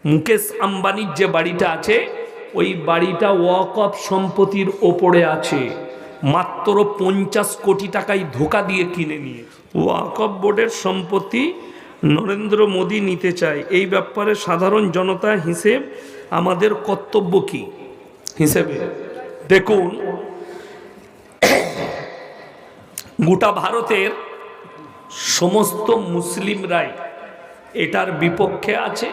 মুকেশ আম্বানির যে বাড়িটা আছে ওই বাড়িটা ওয়াকফ সম্পত্তির ওপরে আছে, মাত্র 50 কোটি টাকায় ধোকা দিয়ে কিনে নিয়ে। ওয়াকফ বোর্ডের সম্পত্তি নরেন্দ্র মোদী নিতে চায়, এই ব্যাপারে সাধারণ জনতা হিসেব আমাদের কর্তব্য কি হিসেবে? দেখুন, গোটা ভারতের সমস্ত মুসলিমরাই এটার বিপক্ষে আছে,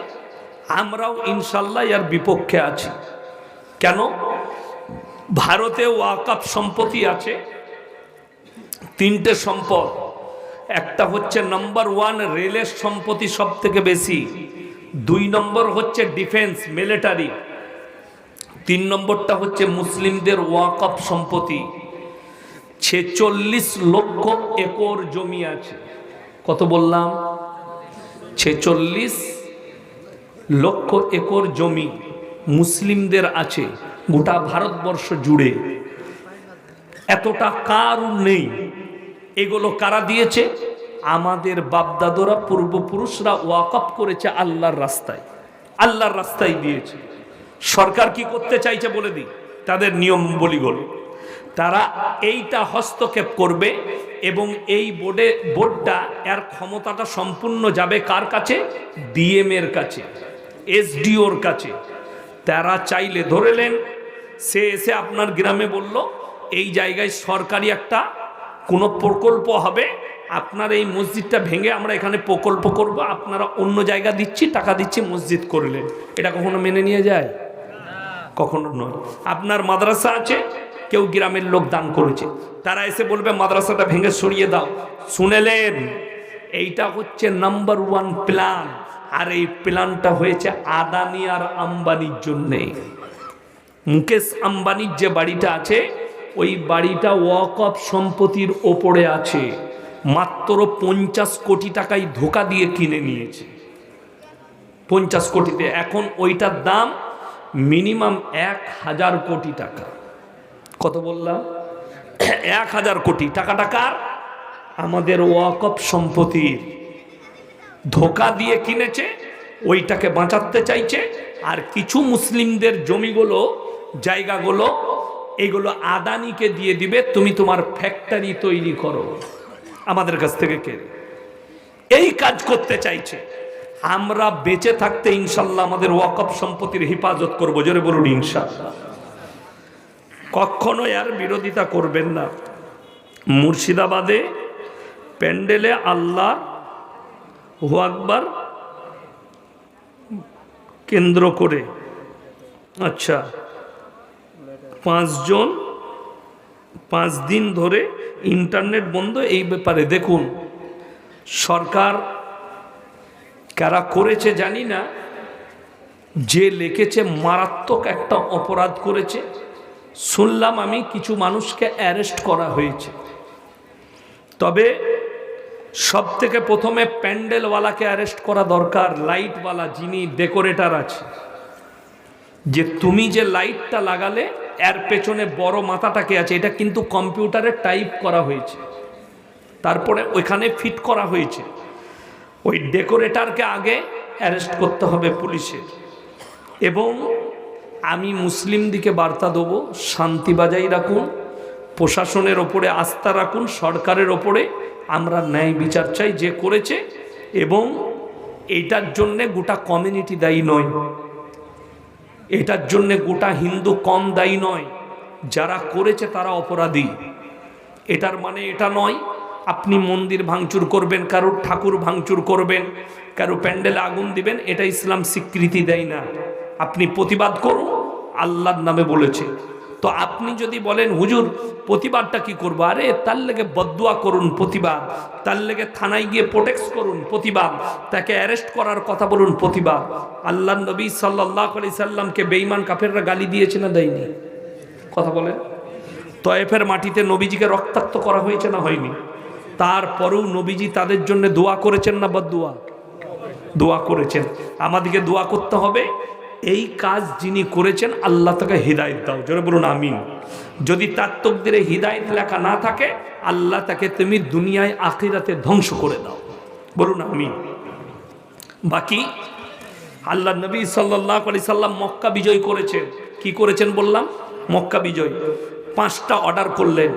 আমরাও ইনশাল্লাহ এর বিপক্ষে আছি। কেন? ভারতে ওয়াকফ সম্পত্তি আছে তিনটে সম্পদ। একটা হচ্ছে নাম্বার 1 রেলের সম্পত্তি সব থেকে বেশি, 2 নম্বর হচ্ছে ডিফেন্স মিলিটারি, 3 নম্বরটা হচ্ছে মুসলিমদের ওয়াকফ সম্পত্তি। 46 লক্ষ একর জমি আছে। কত বললাম? 46 লক্ষ একর জমি মুসলিমদের আছে গোটা ভারতবর্ষ জুড়ে। এতটা কার নেই। এগুলো কারা দিয়েছে? আমাদের বাপদাদরা পূর্বপুরুষরা ওয়াকফ করেছে আল্লাহর রাস্তায়, আল্লাহর রাস্তায় দিয়েছে। সরকার কি করতে চাইছে বলে দিই, তাদের নিয়ম বলিগুলো। তারা এইটা হস্তক্ষেপ করবে এবং এই বোর্ডটা এর ক্ষমতাটা সম্পূর্ণ যাবে কার কাছে? ডিএম এর কাছে, এসডিওর কাছে। তারা চাইলে ধরেলেন সে এসে আপনার গ্রামে বলল এই জায়গায় সরকারি একটা কোনো প্রকল্প হবে, আপনার এই মসজিদটা ভেঙে আমরা এখানে প্রকল্প করব, আপনারা অন্য জায়গা দিচ্ছি, টাকা দিচ্ছি, মসজিদ করলেন। এটা কখনো মেনে নিয়ে যায়? কখনো নয়। আপনার মাদ্রাসা আছে, কেউ গ্রামের লোক দান করেছে, তারা এসে বলবে মাদ্রাসাটা ভেঙে সরিয়ে দাও। শুনেলেন, এইটা হচ্ছে নাম্বার 1 প্ল্যান। আর এই প্ল্যানটা হয়েছে আদানি আর আম্বানির জন্যে। মুকেশ আম্বানির যে বাড়িটা আছে ওই বাড়িটা ওয়াকফ সম্পত্তির ওপরে আছে, মাত্র 50 কোটি টাকায় ধোকা দিয়ে কিনে নিয়েছে। 50 কোটিতে। এখন ওইটার দাম মিনিমাম 1000 কোটি টাকা। কত বললাম? 1000 কোটি টাকা। টাকার আমাদের ওয়াকফ সম্পত্তির ধোকা দিয়ে কিনেছে, ওইটাকে বাঁচাতে চাইছে। আর কিছু মুসলিমদের জমিগুলো, জায়গাগুলো, এগুলো আদানিকে দিয়ে দিবে, তুমি তোমার ফ্যাক্টরি তৈরি করো আমাদের কাছ থেকে কেড়ে। এই কাজ করতে চাইছে। আমরা বেঁচে থাকতে ইনশাল্লাহ আমাদের ওয়াকফ সম্পত্তির হেফাজত করবো। জোরে বলুন ইনশাল্লাহ। কখনো এর বিরোধিতা করবেন না। মুর্শিদাবাদে প্যান্ডেলে আল্লাহ হু আকবার কেন্দ্র করে 5 দিন ধরে ইন্টারনেট বন্ধ। এই ব্যাপারে দেখুন, সরকার কারা করেছে জানি না, যে লিখেছে মারাত্মক একটা অপরাধ করেছে। শুনলাম আমি কিছু মানুষকে অ্যারেস্ট করা হয়েছে। তবে সব থেকে প্রথমে প্যান্ডেলওয়ালাকে অ্যারেস্ট করা দরকার, লাইটওয়ালা যিনি ডেকোরেটর আছে। যে তুমি যে লাইটটা লাগালে এর পেছনে বড় মাথাটাকে আছে, এটা কিন্তু কম্পিউটারে টাইপ করা হয়েছে, তারপরে ওইখানে ফিট করা হয়েছে। ওই ডেকোরেটরকে আগে অ্যারেস্ট করতে হবে পুলিশের। এবং আমি মুসলিমদিকে বার্তা দেবো, শান্তি বজায় রাখুন, প্রশাসনের ওপরে আস্থা রাখুন, সরকারের ওপরে। আমরা ন্যায় বিচার চাই যে করেছে। এবং এইটার জন্যে গোটা কমিউনিটি দায়ী নয়, এটার জন্যে গোটা হিন্দু কম দায়ী নয়। যারা করেছে তারা অপরাধী। এটার মানে এটা নয় আপনি মন্দির ভাঙচুর করবেন, কারোর ঠাকুর ভাঙচুর করবেন, কারো প্যান্ডেলে আগুন দিবেন, এটা ইসলাম স্বীকৃতি দেয় না। আপনি প্রতিবাদ করুন, আল্লাহর নামে বলেছে। তো আপনি যদি বলেন হুজুর প্রতিবাদটা কি করবো, আরে তার লেগে বদদুয়া করুন প্রতিবাদ, তার লেগে থানায় গিয়ে প্রোটেক্ট করুন প্রতিবাদ, তাকে অ্যারেস্ট করার কথা বলুন প্রতিবাদ। আল্লাহ নবী সাল্লাল্লাহু আলাইহি সাল্লামকে বেঈমান কাফেররা গালি দিয়েছে না দেয়নি? কথা বলে। তয়েফের মাটিতে নবীজিকে রক্তাক্ত করা হয়েছে না হয়নি? তারপরেও নবীজি তাদের জন্য দোয়া করেছেন না বদদুয়া? দোয়া করেছেন। আমাদেরকে দোয়া করতে হবে, এই কাজ যিনি করেছেন আল্লাহ তাকে হিদায়াত দাও। জোরে বলুন আমিন। যদি তার তকদিরে হিদায়াত লেখা না থাকে, আল্লাহ তাকে তুমি দুনিয়ায় আখিরাতে ধ্বংস করে দাও। বলুন আমিন। বাকি আল্লাহ নবী সাল্লাল্লাহু আলাইহি সাল্লাম মক্কা বিজয় করেছেন। কি করেছেন বললাম? মক্কা বিজয়। 5টা অর্ডার করলেন।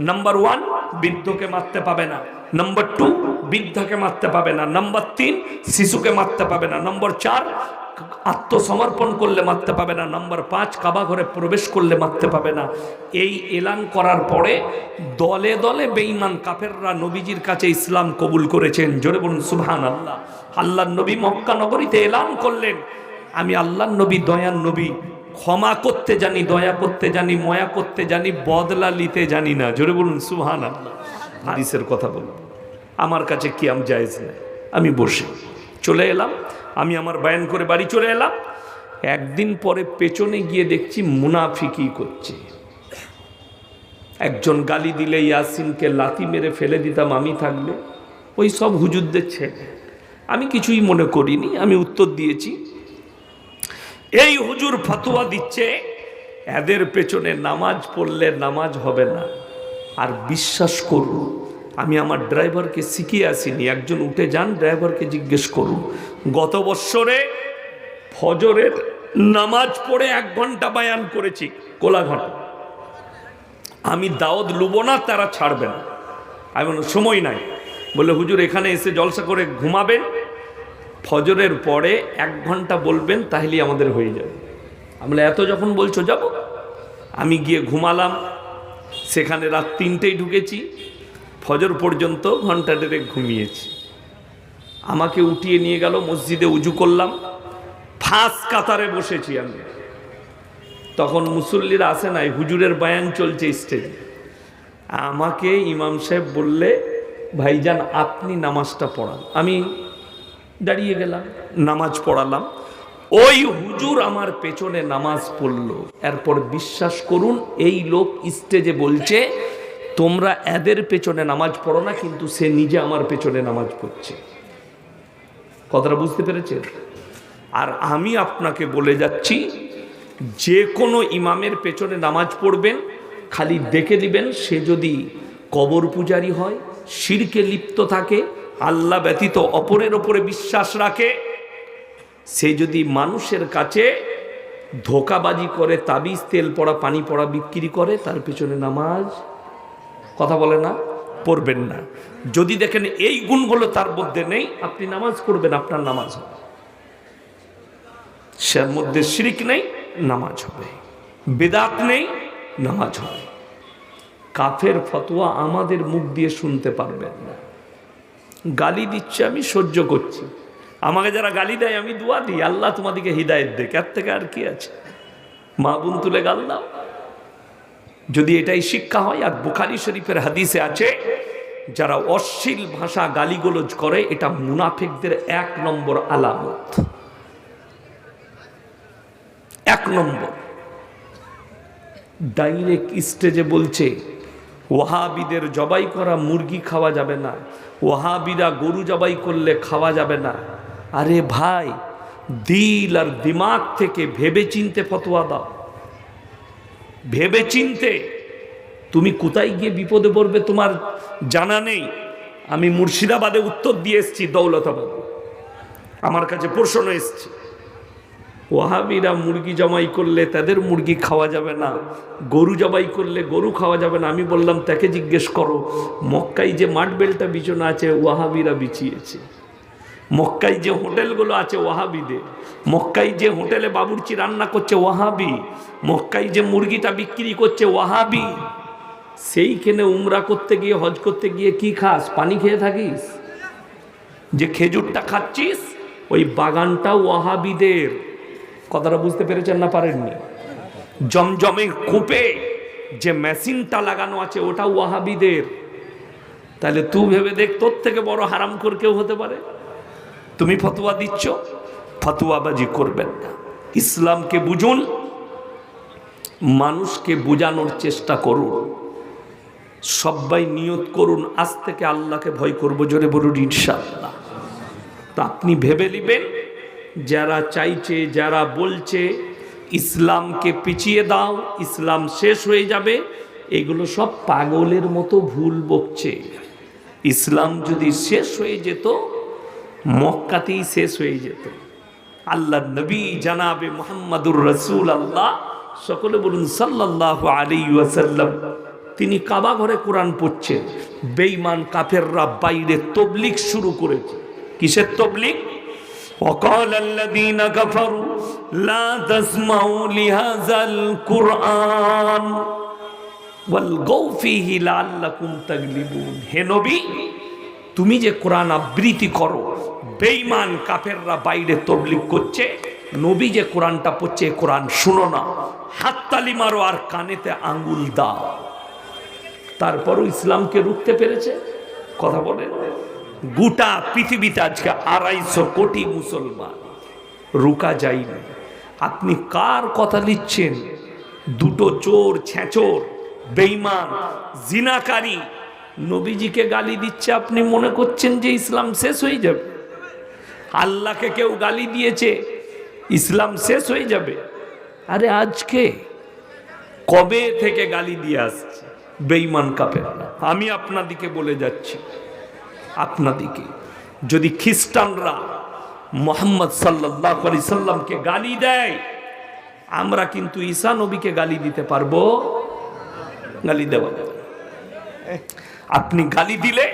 নাম্বার 1, বৃদ্ধকে মারতে পাবে না। নাম্বার 2, বৃদ্ধাকে মারতে পাবে না। নাম্বার 3, শিশুকে মারতে পাবে না। নাম্বার 4, আত্মসমর্পণ করলে মারতে পাবে না। নাম্বার 5, কাবা ঘরে প্রবেশ করলে মারতে পাবে না। এই এলান করার পরে দলে দলে বেঈমান কাফেররা নবীজির কাছে ইসলাম কবুল করেছেন। জোরে বলুন সুবহানাল্লাহ। আল্লাহর নবী মক্কা নগরীতে এলান করলেন, আমি আল্লাহর নবী, দয়ার নবী, ক্ষমা করতে জানি, দয়া করতে জানি, ময়া করতে জানি, বদলা নিতে জানি না। জোরে বলুন সুবহানাল্লাহ। হাদিসের কথা বলুন, আমার কাছে কিয়াম জায়েজ নেই। আমি বসে চলে এলাম, আমি আমার বয়ান করে বাড়ি চলে এলাম। একদিন পরে পেছনে গিয়ে দেখছি মুনাফিকি করছে। একজন গালি দিলে ইয়াসিনকে লাথি মেরে ফেলে দিতাম আমি থাকলে, ওই সব হুজুরদের ছেলে। আমি কিছুই মনে করিনি, আমি উত্তর দিয়েছি। এই হুজুর ফতোয়া দিচ্ছে এদের পেছনে নামাজ পড়লে নামাজ হবে না। আর বিশ্বাস করুন, আমি আমার ড্রাইভারকে শিখিয়ে আসিনি, একজন উঠে যান ড্রাইভারকে জিজ্ঞেস করুন। গত বৎসরে ফজরের নামাজ পড়ে 1 ঘন্টা বায়ান করেছি কোলাঘাট। আমি দাওয়াত লুবো না, তারা ছাড়বে না। আমি বললাম সময় নাই। বলে হুজুর এখানে এসে জলসা করে ঘুমাবেন, ফজরের পরে 1 ঘন্টা বলবেন, তাহলেই আমাদের হয়ে যাবে। আমরা এত যখন বলছো যাব। আমি গিয়ে ঘুমালাম, সেখানে রাত 3টেই ঢুকেছি, ফজর পর্যন্ত ঘন্টা 1.5 ঘুমিয়েছি। আমাকে উঠিয়ে নিয়ে গেল মসজিদে, উজু করলাম, ফাঁস কাতারে বসেছি আমি। তখন মুসল্লিরা আসে নাই, হুজুরের বয়ান চলছে স্টেজে। আমাকে ইমাম সাহেব বললে, ভাইজান আপনি নামাজটা পড়ান। আমি দাঁড়িয়ে গেলাম, নামাজ পড়ালাম। ওই হুজুর আমার পেছনে নামাজ পড়লো। এরপর বিশ্বাস করুন, এই লোক স্টেজে বলছে তোমরা এদের পেছনে নামাজ পড়ো না, কিন্তু সে নিজে আমার পেছনে নামাজ পড়ছে। কথাটা বুঝতে পেরেছেন? আর আমি আপনাকে বলে যাচ্ছি, যে কোনো ইমামের পেছনে নামাজ পড়বেন, খালি দেখে দিবেন সে যদি কবর পূজারি হয়, শিরকে লিপ্ত থাকে, আল্লাহ ব্যতীত অপরের ওপরে বিশ্বাস রাখে, সে যদি মানুষের কাছে ধোকাবাজি করে, তাবিজ, তেল পড়া, পানি পড়া বিক্রি করে, তার পেছনে নামাজ, কথা বলে না, পড়বেন না। যদি দেখেন এই গুণগুলো তার মধ্যে নেই, আপনি নামাজ পড়বেন, আপনার নামাজ হবে। সে মধ্যে শিরক নেই, নামাজ হবে। বেদাত নেই, নামাজ হবে। কাফের ফতোয়া আমাদের মুখ দিয়ে শুনতে পারবেন না। গালি দিচ্ছে, আমি সহ্য করছি। আমাকে যারা গালি দেয় আমি দোয়া দিই, আল্লাহ তোমাদেরকে হিদায়েত দেখ। এর থেকে আর কি আছে? মা বোন তুলে গাল দাও, যদি এটাই শিক্ষা হয়। আর বুখারী শরীফের হাদিসে আছে, যারা অশ্লীল ভাষা গালিগোলজ করে, এটা মুনাফিকদের 1 নম্বর আলামত। 1 নম্বর। ডাইরেক্ট স্টেজে বলছে ওয়াহাবিদের জবাই করা মুরগি খাওয়া যাবে না, ওয়াহাবিরা গরু জবাই করলে খাওয়া যাবে না। আরে ভাই, দিল আর দিমাগ থেকে ভেবে চিনতে ফতোয়া দাও, ভেবে চিনতে। তুমি কোথায় গিয়ে বিপদে পড়বে তোমার জানা নেই। আমি মুর্শিদাবাদে উত্তর দিয়ে এসেছি, দৌলতাবাদ, আমার কাছে প্রশ্ন এসছে, ওয়াহাবিরা মুরগি জবাই করলে তাদের মুরগি খাওয়া যাবে না, গরু জবাই করলে গরু খাওয়া যাবে না। আমি বললাম তাকে জিজ্ঞেস করো, মক্কায় যে মাঠবেলটা বিছানো আছে ওয়াহাবিরা বিছিয়েছে, মক্কায় যে হোটেলগুলো আছে ওয়াহাবিদের, মক্কায় যে হোটেলে বাবুর্চি রান্না করছে ওয়াহাবি, মক্কায় যে মুরগিটা বিক্রি করছে ওয়াহাবি। সেইখানে উমরা করতে গিয়ে, হজ করতে গিয়ে কি খাস? পানি খেয়ে থাকিস? যে খেজুরটা খাচ্ছিস ওই বাগানটা ওয়াহাবিদের। কথাটা বুঝতে পেরেছেন না পারেননি? জমজমের কূপে যে মেশিনটা লাগানো আছে ওটা ওয়াহাবিদের। তাহলে তুই ভেবে দেখ, তোর থেকে বড় হারামখোর কেউ হতে পারে? তুমি ফতোয়া দিচ্ছ, ফতোয়াবাজি করবেন না। ইসলামকে বুঝুন, মানুষকে বোঝানোর চেষ্টা করুন। সবাই নিয়ত করুন, আজ থেকে আল্লাহকে ভয় করব, জোরে বলুন ইনশাআল্লাহ। তা আপনি ভেবে নেবেন, যারা চাইছে, যারা বলছে ইসলামকে পিছিয়ে দাও, ইসলাম শেষ হয়ে যাবে, এগুলো সব পাগলের মতো ভুল বকছে। ইসলাম যদি শেষ হয়ে যেত, মক্কাতেই শেষ হয়ে যেত। আল্লাহ নবী জানাবে মুহাম্মাদুর রাসূলুল্লাহ, সকলে বলুন সাল্লাল্লাহু আলাইহি ওয়াসাল্লাম, তিনি কাবা ঘরে কোরআন পড়ছেন। বেঈমান কাফেররা বাইরে তাবলীগ শুরু করেছে। কিসের তাবলীগ? وقال الذين كفروا لا تسمعوا لهذا القرآن والغوا فيه لعلكم تغلبون। হে নবী, তুমি যে কোরআন আবৃত্তি করো, বেঈমান কাফেররা বাইরে তাবলীগ করছে, নবী যে কোরআনটা পড়ছে কোরআন শুনো না, হাততালি মারো আর কানেতে আঙ্গুল দাও। তারপরও ইসলামকে রুখতে পেরেছে? কথা বলেন। গোটা পৃথিবীতে আজকে 250 কোটি মুসলমান, রুকা যায়নি। আপনি কার কথা লিখছেন? দুটো চোর, ছেঁচোর, বেঈমান, জিনাকারী নবীজিকে গালি দিচ্ছে, আপনি মনে করছেন যে ইসলাম শেষ হয়ে যাবে? আল্লাহকে কেউ গালি দিয়েছে, ইসলাম শেষ হয়ে যাবে? আরে আজকে কবে থেকে গালি দিয়ে আসছে বেঈমান কাফেররা। আমি আপনাদিকে বলে যাচ্ছি, আপনাদিকে যদি খ্রিস্টানরা মুহাম্মদ সাল্লাল্লাহু আলাইহি সাল্লামকে গালি দেয়, আমরা কিন্তু ঈসা নবীকে গালি দিতে পারবো? গালি দেওয়া যাবে। আপনি গালি দিলে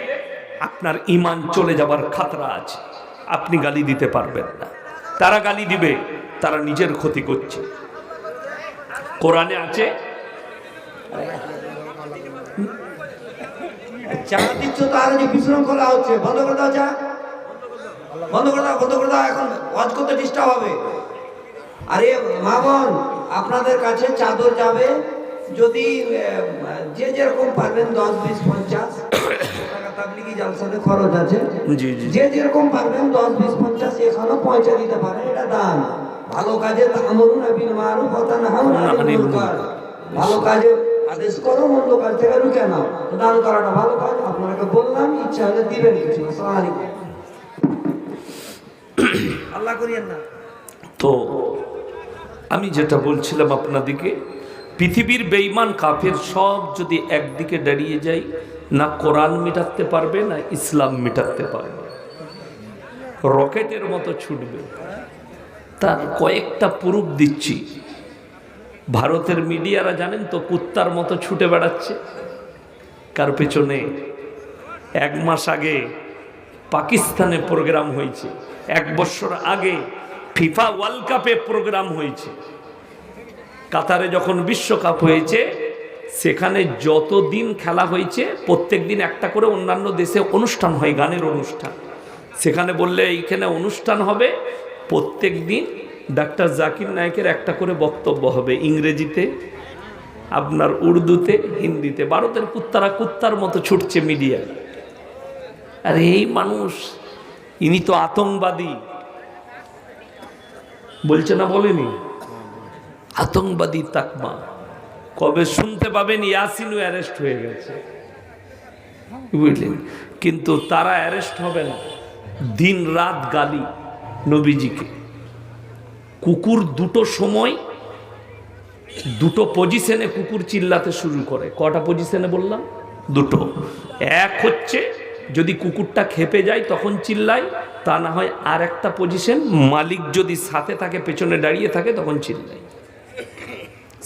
আপনার ঈমান চলে যাবার খাতরা আছে, আপনি গালি দিতে পারবেন না। তারা গালি দিবে, তারা নিজের ক্ষতি করছে। কোরআনে আছে, চা দিচ্ছ তো আরো যে বিশৃঙ্খলা হচ্ছে, বন্ধ করে দাও, চা বন্ধ করে দাও, বন্ধ করে দাও, এখন ওয়াজ করতে ডিস্টার্ব হবে। আরে মা বোন, আপনাদের কাছে চাদর যাবে, যদি যে যেরকম পারবেন 10, 20, 50 টাকা তাবলিগি জালসাতে খরচ আছে, যে যেরকম পারবেন 10, 20, 50 এখানেও পৌঁছে দিতে পারেন। এটা দান। ভালো কাজে তা'মুরুনা বিল মারুফ ওয়া তানহাউনা আনিল মুনকার, ভালো কাজে আদেশ করো, মন্দ কাজ থেকে রুখে নাও। দান করাটা ভালো কাজ। আপনাকে বললাম, ইচ্ছা হলে দিবেন কিছু। আসসালামু আলাইকুম। আল্লাহ করিয়েন না। তো আমি যেটা বলছিলাম আপনাদিকে, পৃথিবীর বেঈমান কাফের সব যদি একদিকে দাঁড়িয়ে যায়, না কোরআন মিটাতে পারবে না ইসলাম মিটাতে পারবে, রকেটের মতো ছুটবে। তার কয়েকটা প্রুফ দিচ্ছি। ভারতের মিডিয়ারা জানেন তো কুত্তার মতো ছুটে বেড়াচ্ছে কার পেছনে? 1 মাস আগে পাকিস্তানে প্রোগ্রাম হয়েছে, 1 বছর আগে ফিফা ওয়ার্ল্ড কাপে প্রোগ্রাম হয়েছে, কাতারে যখন বিশ্বকাপ হয়েছে, সেখানে যতদিন খেলা হয়েছে প্রত্যেক দিন একটা করে অন্যান্য দেশে অনুষ্ঠান হয়, গানের অনুষ্ঠান। সেখানে বললে এইখানে অনুষ্ঠান হবে, প্রত্যেক দিন ডাক্তার জাকির নায়েকের একটা করে বক্তব্য হবে, ইংরেজিতে, আপনার উর্দুতে, হিন্দিতে। ভারতের কুত্তারা কুত্তার মতো ছুটছে মিডিয়া। আর এই মানুষ, ইনি তো আতঙ্কবাদী বলছে না, বলেনি? আতঙ্কবাদী তাকমা। কবে শুনতে পাবেন ইয়াসিনও অ্যারেস্ট হয়ে গেছে, বুঝলেন? কিন্তু তারা অ্যারেস্ট হবে না। দিন রাত গালি নবীজিকে। কুকুর দুটো সময়, দুটো পজিশনে কুকুর চিল্লাতে শুরু করে। কটা পজিশনে বললাম? দুটো। এক হচ্ছে যদি কুকুরটা খেপে যায় তখন চিল্লায়, তা না হয় আর একটা পজিশন, মালিক যদি সাথে থাকে, পেছনে দাঁড়িয়ে থাকে, তখন চিল্লায়।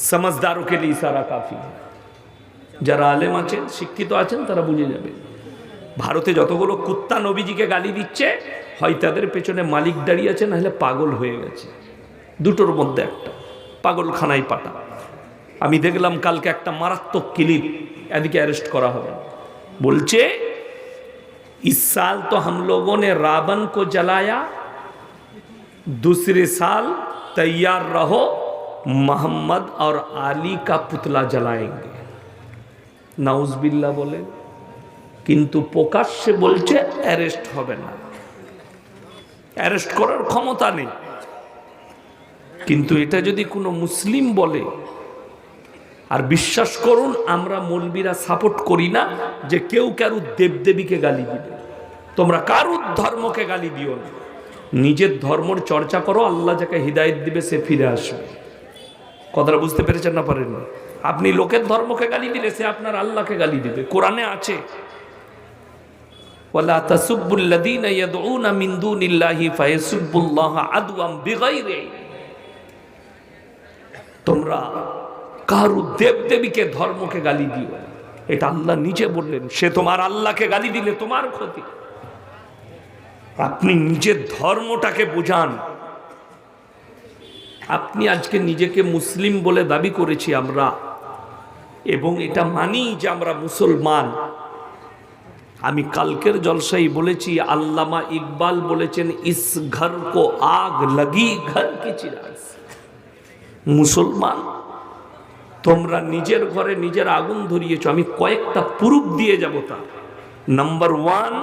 সমঝদারোকে লিয়ে ইশারা কাফি। যারা আলেম আছেন, শিক্ষিত আছেন, তারা বুঝে যাবে। ভারতে যতগুলো কুত্তা নবীজিকে গালি দিচ্ছে, হয় তাদের পেছনে মালিক দাঁড়িয়ে আছে, নাহলে পাগল হয়ে গেছে। দুটোর মধ্যে একটা, পাগলখানায় পাঠা। আমি দেখলাম কালকে একটা মারাত্মক ক্লিপ, এদিকে অ্যারেস্ট করা হবে। বলছে, इस साल तो हम लोगों ने रावण को जलाया, दूसरे साल तैयार रहो, मोहम्मद और आली का पुतला जलाएंगे। नाउजबिल्ला बोले, किंतु প্রকাশ্যে বলছে অ্যারেস্ট হবে না, অ্যারেস্ট করার ক্ষমতা নেই। কিন্তু এটা যদি কোনো মুসলিম বলে, আর বিশ্বাস করুন আমরা মৌলবীরা সাপোর্ট করি না যে কেউ কারুর দেবদেবীকে গালি দিবে। তোমরা কারুর ধর্মকে গালি দিও না, নিজের ধর্মর চর্চা করো, আল্লাহ যাকে হিদায়েত দিবে সে ফিরে আসবে। কথাটা বুঝতে পেরেছেন না পারেন? আপনি লোকের ধর্মকে গালি দিলে সে আপনার আল্লাহকে গালি দিবে। কোরআনে আছে, ওয়ালা তাসুব্বুল্লাযীনা ইয়াদউনা মিন দুনিল্লাহি ফায়াসুব্বুল্লাহা আদওয়াম বিগাইরি ইলম। তোমরা কারু দেবদেবীকে ধর্মকে গালি দিও, এটা আল্লাহ নিজে বললেন। সে তোমার আল্লাহকে গালি দিলে তোমার ক্ষতি। আপনি নিজের ধর্মটাকে বুঝান। আপনি আজকে নিজেকে মুসলিম বলে দাবি করেছি আমরা, এবং এটা মানি যে আমরা মুসলমান। আমি কালকের জলসাই বলেছি, আল্লামা ইকবাল বলেছেন, ইস ঘর কো আগ লাগি ঘর কি চিরাগ। মুসলমান তোমরা নিজের ঘরে নিজের আগুন ধরিয়েছ। আমি কয়েকটা প্রুফ দিয়ে যাব। তা নাম্বার 1,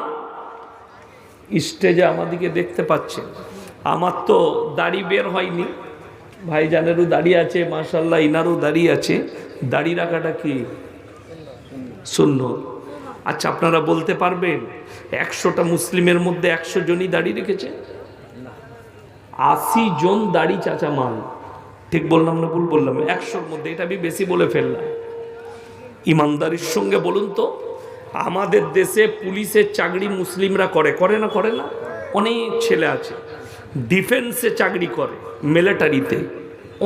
স্টেজে আমাদিকে দেখতে পাচ্ছেন, আমার তো দাড়ি বের হয়নি, ভাইজানেরও দাড়ি আছে, মাশাআল্লাহ ইনারও দাড়ি আছে। দাড়ি রাখাটা কি সুন্নত? আচ্ছা, আপনারা বলতে পারবেন 100টা মুসলিমের মধ্যে 100 জনই দাড়ি রেখেছে? 80 জন দাড়ি চাচা মাল। ঠিক বললাম না ভুল বললাম? 100-র মধ্যে, এটা আমি বেশি বলে ফেললাম। ইমানদারির সঙ্গে বলুন তো, আমাদের দেশে পুলিশের চাকরি মুসলিমরা করে, করে না? করে না? অনেক ছেলে আছে ডিফেন্সে চাকরি করে, মিলিটারিতে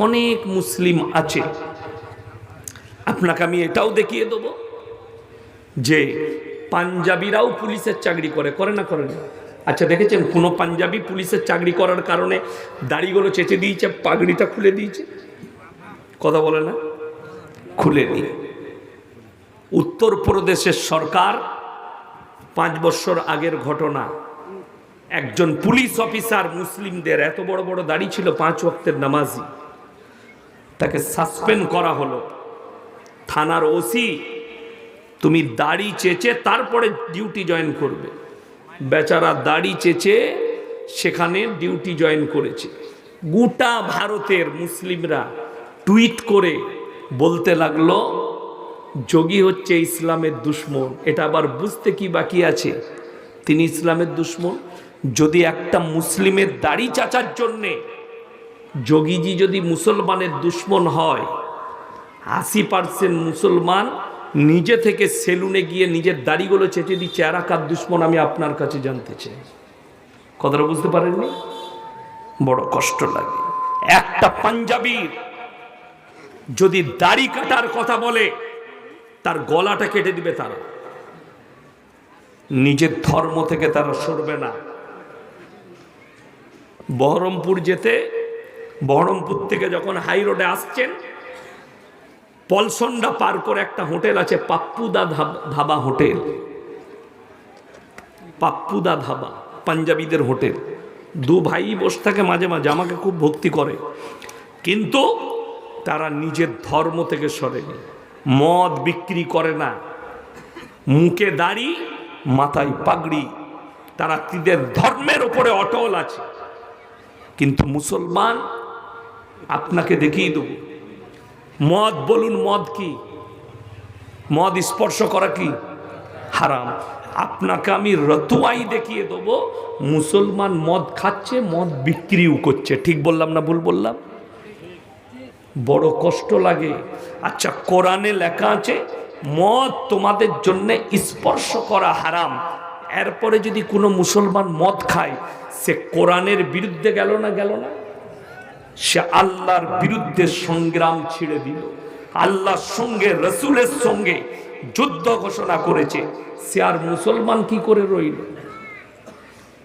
অনেক মুসলিম আছে। আপনাকে আমি এটাও দেখিয়ে দেবো যে পাঞ্জাবিরাও পুলিশের চাকরি করে, করে না? করে না? আচ্ছা, দেখেছেন কোনো পাঞ্জাবি পুলিশের চাকরি করার কারণে দাড়িগুলো চেঁচে দিয়েছে, পাগড়িটা খুলে দিয়েছে? কথা বলে না? খুলে নিয়ে উত্তরপ্রদেশের সরকার 5 বছর আগের ঘটনা, একজন পুলিশ অফিসার মুসলিমদের, এত বড় বড় দাড়ি ছিল, 5 ওয়াক্তের নামাজি, তাকে সাসপেন্ড করা হলো। থানার ওসি, তুমি দাড়ি চেঁচে তারপরে ডিউটি জয়েন করবে। বেচারা দাড়ি চেঁচে সেখানে ডিউটি জয়েন করেছে। গোটা ভারতের মুসলিমরা টুইট করে বলতে লাগলো, যোগী হচ্ছে ইসলামের দুশ্মন। এটা আবার বুঝতে কি বাকি আছে? তিনি ইসলামের দুশ্মন? যদি একটা মুসলিমের দাড়ি চাচার জন্যে যোগীজি যদি মুসলমানের দুশ্মন হয়, 80% মুসলমান নিজে থেকে সেলুনে গিয়ে নিজের দাড়িগুলো চেঁচে দিচ্ছে, এরা কার দুশ্মন আমি আপনার কাছে জানতে চাই। কথাটা বুঝতে পারেননি? বড় কষ্ট লাগে। একটা পাঞ্জাবির যদি দাড়ি কাটার কথা বলে, তার গলাটা কেটে দিবে তারা। নিজের ধর্ম থেকে তারা সরবে না। বহরমপুর যেতে, বহরমপুর থেকে যখন হাই রোডে আসছেন, পলসন্ডা পার করে একটা হোটেল আছে, পাপ্পুদা ধাবা হোটেল। পাপ্পুদা ধাবা পাঞ্জাবিদের হোটেল। 2 ভাই বসে থাকে, মাঝে মাঝে আমাকে খুব ভক্তি করে, কিন্তু তারা নিজের ধর্ম থেকে সরেনি। মদ বিক্রি করে না, মুখে দাড়ি, মাথায় পাগড়ি, তারা তাদের ধর্মের উপরে অটল আছে। কিন্তু মুসলমান, আপনাকে দেখিয়ে দেব, মদ বলুন, মদ কি? মদ স্পর্শ করা কি হারাম? আপনাকে আমি রতুয়াই দেখিয়ে দেবো, মুসলমান মদ খাচ্ছে, মদ বিক্রিও করছে। ঠিক বললাম না ভুল বললাম? বড় কষ্ট লাগে। আচ্ছা, কোরআনে লেখা আছে মদ তোমাদের জন্য স্পর্শ করা হারাম। এরপরে যদি কোনো মুসলমান মদ খায়, সে কোরআনের বিরুদ্ধে গেল না? গেল না? সে আল্লাহর বিরুদ্ধে সংগ্রাম ছেড়ে দিল, আল্লাহর সঙ্গে রসুলের সঙ্গে যুদ্ধ ঘোষণা করেছে। সে আর মুসলমান কি করে রইল?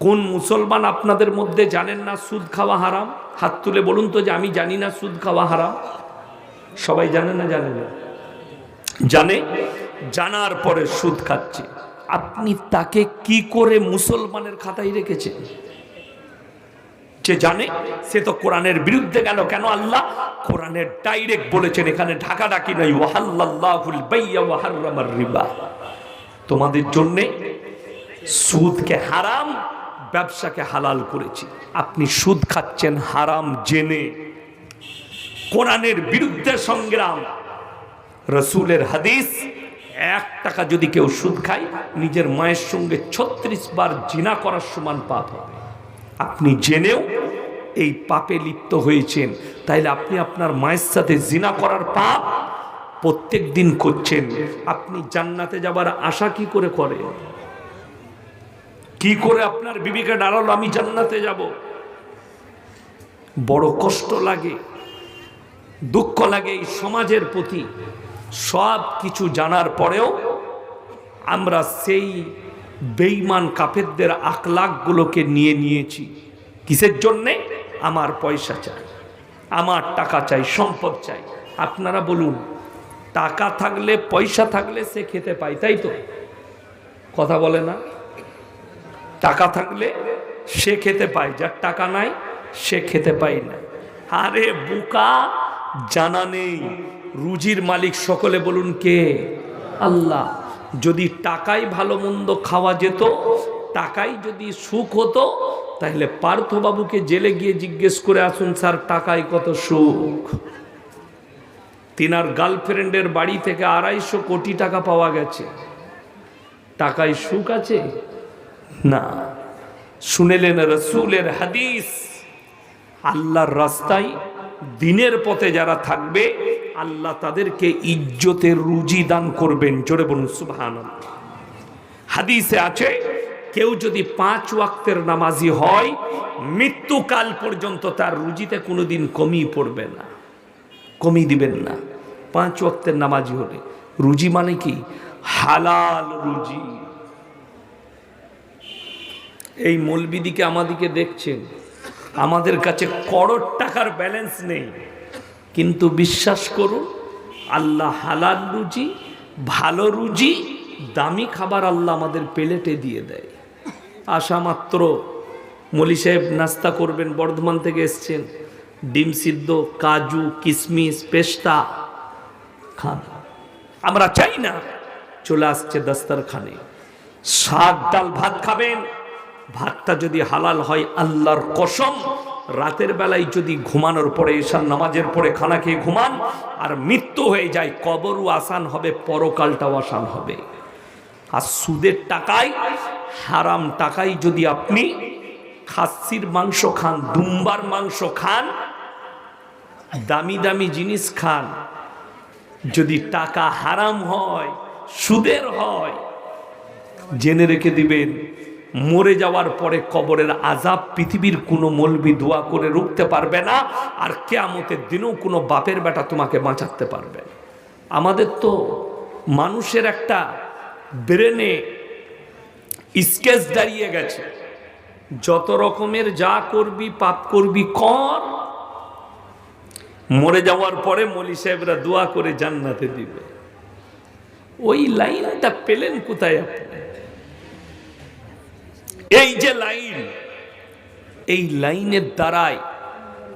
কোন মুসলমান আপনাদের মধ্যে জানেন না সুদ খাওয়া হারাম? হাত তুলে বলুন তো যে আমি জানি না সুদ খাওয়া হারাম। সবাই জানে না? জানে না? জানে। জানার পরে সুদ খাচ্ছে। আপনি তাকে কি করে মুসলমানের খাতায় রেখেছেন? যে জানে সে তো কোরআনের বিরুদ্ধে গেল। কেন? আল্লাহ কোরআনের ডাইরেক্ট বলেছেন, এখানে ঢাকাঢাকি নাই, ওয়াহাল্লাল্লাহুল বাইয়া ওয়া হাররামার রিবা। তোমাদের জন্য সুদকে হারাম, ব্যবসাকে হালাল করেছি। আপনি সুদ খাচ্ছেন হারাম জেনে। কোরআনের বিরুদ্ধে সংগ্রাম। রসুলের হাদিস, 1 টাকা যদি কেউ সুদ খায়, নিজের মায়ের সঙ্গে 36 বার জিনা করার সমান পাপ হবে। আপনি জেনেও এই পাপে লিপ্ত হয়েছেন, তাইলে আপনি আপনার মায়ের সাথে জিনা করার পাপ প্রত্যেক দিন করছেন। আপনি জান্নাতে যাবার আশা কি করে করেন? কি করে আপনার বিবিকে ডালালো আমি জান্নাতে যাব? বড় কষ্ট লাগে, দুঃখ লাগে এই সমাজের প্রতি। সব কিছু জানার পরেও আমরা সেই বেঈমান কাফেরদের আখলাকগুলোকে নিয়ে নিয়েছি। কিসের জন্যে? আমার পয়সা চাই, আমার টাকা চাই, সম্পদ চাই। আপনারা বলুন, টাকা থাকলে পয়সা থাকলে সে খেতে পায়, তাই তো? কথা বলে না? টাকা থাকলে সে খেতে পায়, যার টাকা নাই সে খেতে পায় না। আরে বোকা, জানা নেই রুজির মালিক সকলে বলুন কে? আল্লাহ। যদি টাকাই ভালো মন্দ খাওয়া যেত, টাকাই যদি সুখ হতো, তাহলে পার্থবাবুকে জেলে গিয়ে জিজ্ঞেস করে আসুন, স্যার টাকায় কত সুখ। তিনার গার্লফ্রেন্ডের বাড়ি থেকে 250 কোটি টাকা পাওয়া গেছে, টাকায় সুখ আছে? না। শুনেলেন রসুলের হাদিস, আল্লাহর রাস্তায় দিনের পথে যারা থাকবে আল্লাহ তাদেরকে ইজ্জতের রুজি দান করবেন। জোরে বলুন সুবহানাল্লাহ। হাদিসে আছে, কেউ যদি 5 ওয়াক্তের নামাজি হয়, মৃত্যুকাল পর্যন্ত তার রুজিতে কোনোদিন কমই পড়বে না, কমই দিবেন না। 5 ওয়াক্তের নামাজি হলে। রুজি মানে কি? হালাল রুজি। এই মৌলবিদিকে আমাদিকে দেখছেন, আমাদের কাছে করোড় টাকার ব্যালেন্স নেই, কিন্তু বিশ্বাস করুন আল্লাহ হালাল রুজি, ভালো রুজি, দামি খাবার আল্লাহ আমাদের প্লেটে দিয়ে দেয়। আসা মাত্র মলি সাহেব নাস্তা করবেন, বর্ধমান থেকে এসছেন, ডিম সিদ্ধ, কাজু, কিশমিশ, পেস্তা খান। আমরা চাই না, চলে আসছে দস্তরখানে। শাক ডাল ভাত খাবেন, ভাতটা যদি হালাল হয় আল্লাহর কসম, রাতের বেলায় যদি ঘুমানোর পরে এশার নামাজের পরে খানা খেয়ে ঘুমান আর মৃত্যু হয়ে যায়, কবরও আসান হবে, পরকালটাও আসান হবে। আর সুদের টাকায়, হারাম টাকায় যদি আপনি খাসির মাংস খান, দুম্বার মাংস খান, দামি দামি জিনিস খান, যদি টাকা হারাম হয়, সুদের হয়, জেনে রেখে দিবেন মরে যাওয়ার পরে কবরের আযাব পৃথিবীর কোনো মৌলবি দোয়া করে রুখতে পারবে না, আর কিয়ামতের দিনেও কোনো বাপের বেটা তোমাকে বাঁচাতে পারবে না। আমাদের তো মানুষের একটা ব্রেনে স্কেচ দাঁড়িয়ে গেছে, যত রকমের যা করবি পাপ করবি কর, মরে যাওয়ার পরে মলি সাহেবরা দোয়া করে জান্নাতে দিবে। ওই লাইনটা পেলেন কোথায় আপনি? এই যে লাইন, এই লাইনের দ্বারাই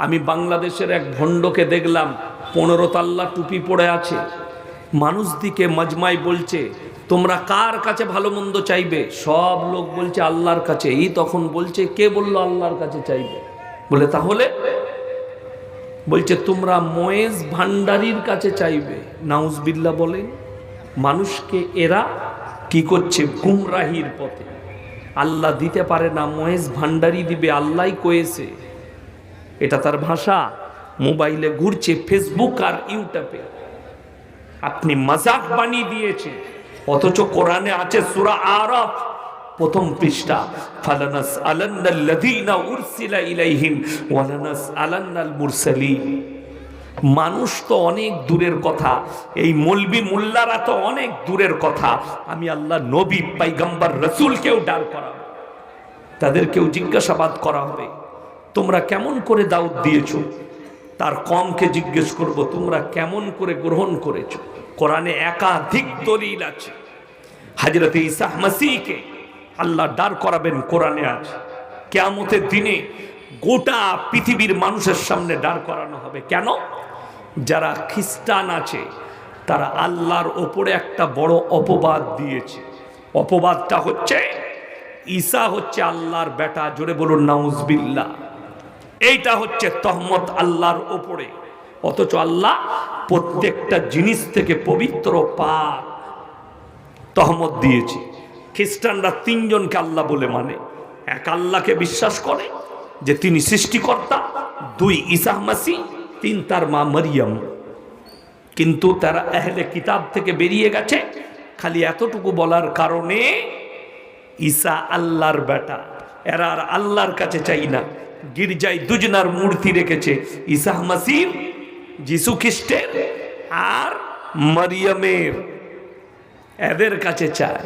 আমি বাংলাদেশের এক ভণ্ডকে দেখলাম, 15 তাল্লা টুপি পরে আছে, মানুষ দিকে মজমাই বলছে তোমরা কার কাছে ভালো মন্দ চাইবে? সব লোক বলছে আল্লাহর কাছে। এই তখন বলছে, কে বললো আল্লাহর কাছে চাইবে? বলে তাহলে? বলছে তোমরা ময়েজ ভান্ডারীর কাছে চাইবে। নাউজবিল্লাহ বলেন। মানুষকে এরা কি করছে? গুমরাহির পথে। আল্লাহ দিতে পারে না, মহেশ ভান্ডারি দিবে, আল্লাহই কয়েছে। এটা তার ভাষা। মোবাইলে ঘুরছে, ফেসবুক আর ইউটিউবে আপনি মজাক বানিয়ে দিয়েছে, অথচ কোরআনে আছে সূরা আরাফ 1ম পৃষ্ঠা, ফালানাসআলান্নাল্লাযীনা উরসিলা ইলাইহিম ওয়ালানাসআলান্নাল মুরসালিন। মানুষ তো অনেক দূরের কথা, এই মৌলবি মোল্লারা তো অনেক দূরের কথা। আমি আল্লাহ নবী পয়গম্বর রসুলকেও দাঁড় করাবো, তাদেরকেও জিজ্ঞাসাবাদ করা হবে, তোমরা কেমন করে দাওয়াত দিয়েছো? তার কমকে জিজ্ঞেস করব, তোমরা কেমন করে গ্রহণ করেছো? কোরআনে একাধিক দলিল আছে। হযরত ঈসা মসিহকে আল্লাহ দাঁড় করাবেন, কোরআনে আছে। কিয়ামতের দিনে গোটা পৃথিবীর মানুষের সামনে দাঁড় করানো হবে। কেন? যারা খ্রিস্টান আছে তারা আল্লাহর ওপরে একটা বড় অপবাদ দিয়েছে। অপবাদটা হচ্ছে ঈসা হচ্ছে আল্লাহর বেটা। জোরে বলুন নাউজুবিল্লাহ। এইটা হচ্ছে তহমত আল্লাহর ওপরে। অথচ আল্লাহ প্রত্যেকটা জিনিস থেকে পবিত্র, পাক। তহমত দিয়েছে। খ্রিস্টানরা 3 জনকে আল্লাহ বলে মানে। এক আল্লাহকে বিশ্বাস করে যে তিনি সৃষ্টিকর্তা, 2 ঈসা মসিহ, 3 তার মা মরিয়ম। কিন্তু তারা আহলে কিতাব থেকে বেরিয়ে গেছে খালি এতটুকু বলার কারণে ঈসা আল্লাহর বেটা, এরা আর আল্লাহর কাছে চাই না। গির্জায় দুজনার মূর্তি রেখেছে, ঈসা মাসিহ যিশু খ্রিস্টের আর মারিয়ামের, এদের কাছে চাই।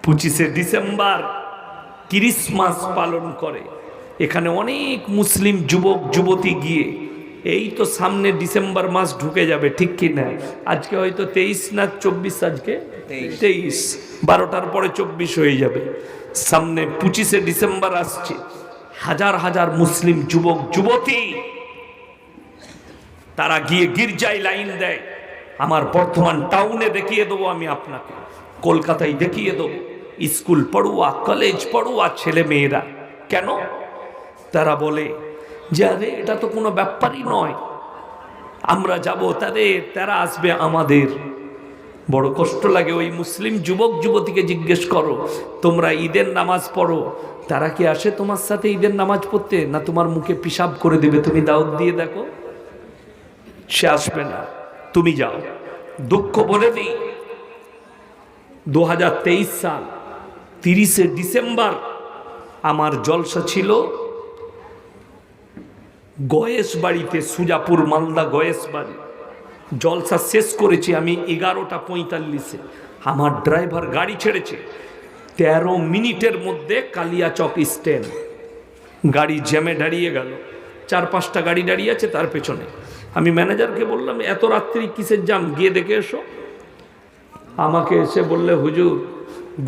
25শে ডিসেম্বর ক্রিসমাস পালন করে। এখানে অনেক মুসলিম যুবক যুবতী গিয়ে, এই তো সামনে ডিসেম্বর মাস ঢুকে যাবে, ঠিক কি না? আজকে হয়তো 23 না 24, আজকে 23, 12টার পরে 24 হয়ে যাবে। সামনে 25শে ডিসেম্বর আসছে। হাজার হাজার মুসলিম যুবক যুবতী তারা গিয়ে গির্জায় লাইন দেয়। আমার বর্ধমান টাউনে দেখিয়ে দেবো আমি আপনাকে, কলকাতায় দেখিয়ে দেবো, স্কুল পড়ুয়া কলেজ পড়ুয়া ছেলে মেয়েরা। কেন? তারা বলে যে আরে এটা তো কোনো ব্যাপারই নয়, আমরা যাব তারা আসবে আমাদের। বড় কষ্ট লাগে। ওই মুসলিম যুবক যুবতীকে জিজ্ঞেস করো, তোমরা ঈদের নামাজ পড়ো, তারা কি আসে তোমার সাথে ঈদের নামাজ পড়তে? না তোমার মুখে পিশাব করে দেবে, তুমি দাওয়াত দিয়ে দেখো, সে আসবে না, তুমি যাও। দুঃখ বলে দিই, 2023 সাল 30শে ডিসেম্বর আমার জলসা ছিল গয়েশ বাড়িতে, সুজাপুর মালদা গয়েশ বাড়ি। জলসা শেষ করেছি আমি 11টা 45-এ। আমার ড্রাইভার গাড়ি ছেড়েছে, 13 মিনিটের মধ্যে কালিয়াচক স্ট্যান্ড। গাড়ি জ্যামে দাঁড়িয়ে গেল, 4-5টা গাড়ি দাঁড়িয়ে আছে তার পেছনে। আমি ম্যানেজারকে বললাম এত রাত্রি কিসের জ্যাম, গিয়ে দেখে এসো। আমাকে এসে বললে হুজুর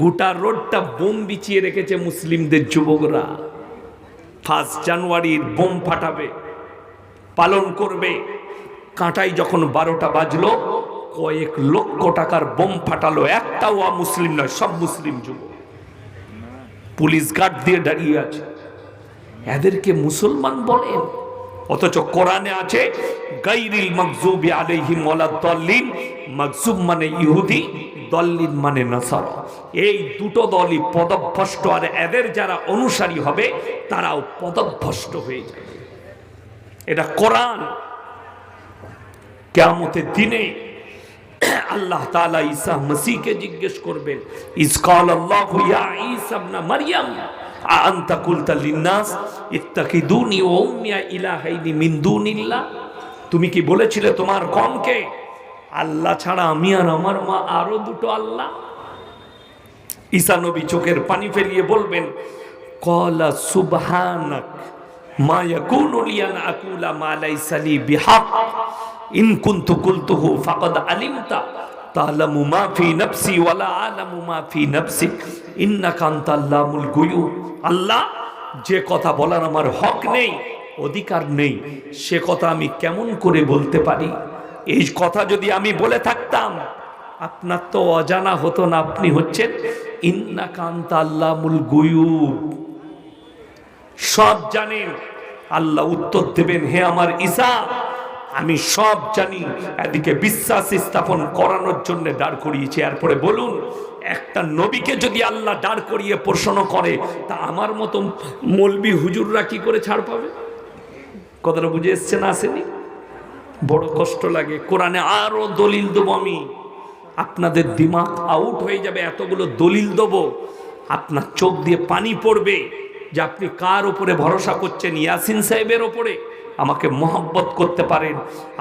গোটা রোডটা বোম বিছিয়ে রেখেছে মুসলিমদের যুবকরা, 1 জানুয়ারির বোম ফাটাবে, পালন করবে। কাঁটাই যখন 12টা বাজলো, কয়েক লক্ষ টাকার বোম ফাটালো, একটাও মুসলিম নয়, সব মুসলিম যুবক। পুলিশ গার্ড দিয়ে দাঁড়িয়ে আছে। এদেরকে মুসলমান বলেন, অথচ কোরআনে আছে গায়রিল মাগযুবি আলাইহিম ওয়ালাদ-দাল্লিন। মাগযুব মানে ইহুদি, দল্লিন মানে নাসারা। এই দুটো দলই পদভ্রষ্ট, আর এদের যারা অনুসারী হবে তারাও পদভ্রষ্ট হয়ে যাবে। এটা কোরআন। কিয়ামতের দিনে আল্লাহ তাআলা ঈসা মসিহকে জিজ্ঞেস করবেন, ইজ ক্বালাল্লাহু ইয়া ঈসা ইবনে মারইয়াম আনতা কুলতা লিন-নাস ইত্তাখিদুনি ওয়া উম্মি ইলাহাইনি মিন দুনিল্লাহ। তুমি কি বলেছিলে তোমার কওমকে আল্লাহ ছাড়া আমি আর আমার মা আরো দুটো আল্লাহ? ঈসা নবী চোখের পানি ফেলিয়ে বলবেন, ক্বালা সুবহানাক মা ইয়াকুনু লি আন আকুলা মা লাইসা লি বিহাক ইন কুনতু কুলতুহু ফাকাদ আলিমতা তা'লামু মা ফি নাফসি ওয়া লা আ'লামু মা ফি নাফসিক ইন্নাকা আনতাল্লামুল গুয়ুব। আল্লাহ, যে কথা বলার আমার হক নেই, অধিকার নেই, সে কথা আমি কেমন করে বলতে পারি? এই কথা যদি আমি বলে থাকতাম, আপনার তো অজানা হতো না, আপনি হচ্ছেন ইন্নাকা আনতাল্লামুল গুয়ুব, সব জানেন। আল্লাহ উত্তর দেবেন, হে আমার ঈসা, আমি সব জানি। এদিকে বিশ্বাস স্থাপন করানোর জন্য দাঁড় করিয়েছি। এরপরে বলুন, একটা নবীকে যদি আল্লাহ দাঁড় করিয়ে প্রশ্ন করে, তা আমার মতো মৌলবি হুজুররা কি করে ছাড় পাবে? কথাটা বুঝে এসছে না আসেনি? বড় কষ্ট লাগে। কোরআনে আরো দলিল দেবো আমি, আপনাদের দিমাগ আউট হয়ে যাবে। এতগুলো দলিল দেবো, আপনার চোখ দিয়ে পানি পড়বে যে আপনি কার উপরে ভরসা করছেন। ইয়াসিন সাহেবের ওপরে আমাকে মোহাব্বত করতে পারেন,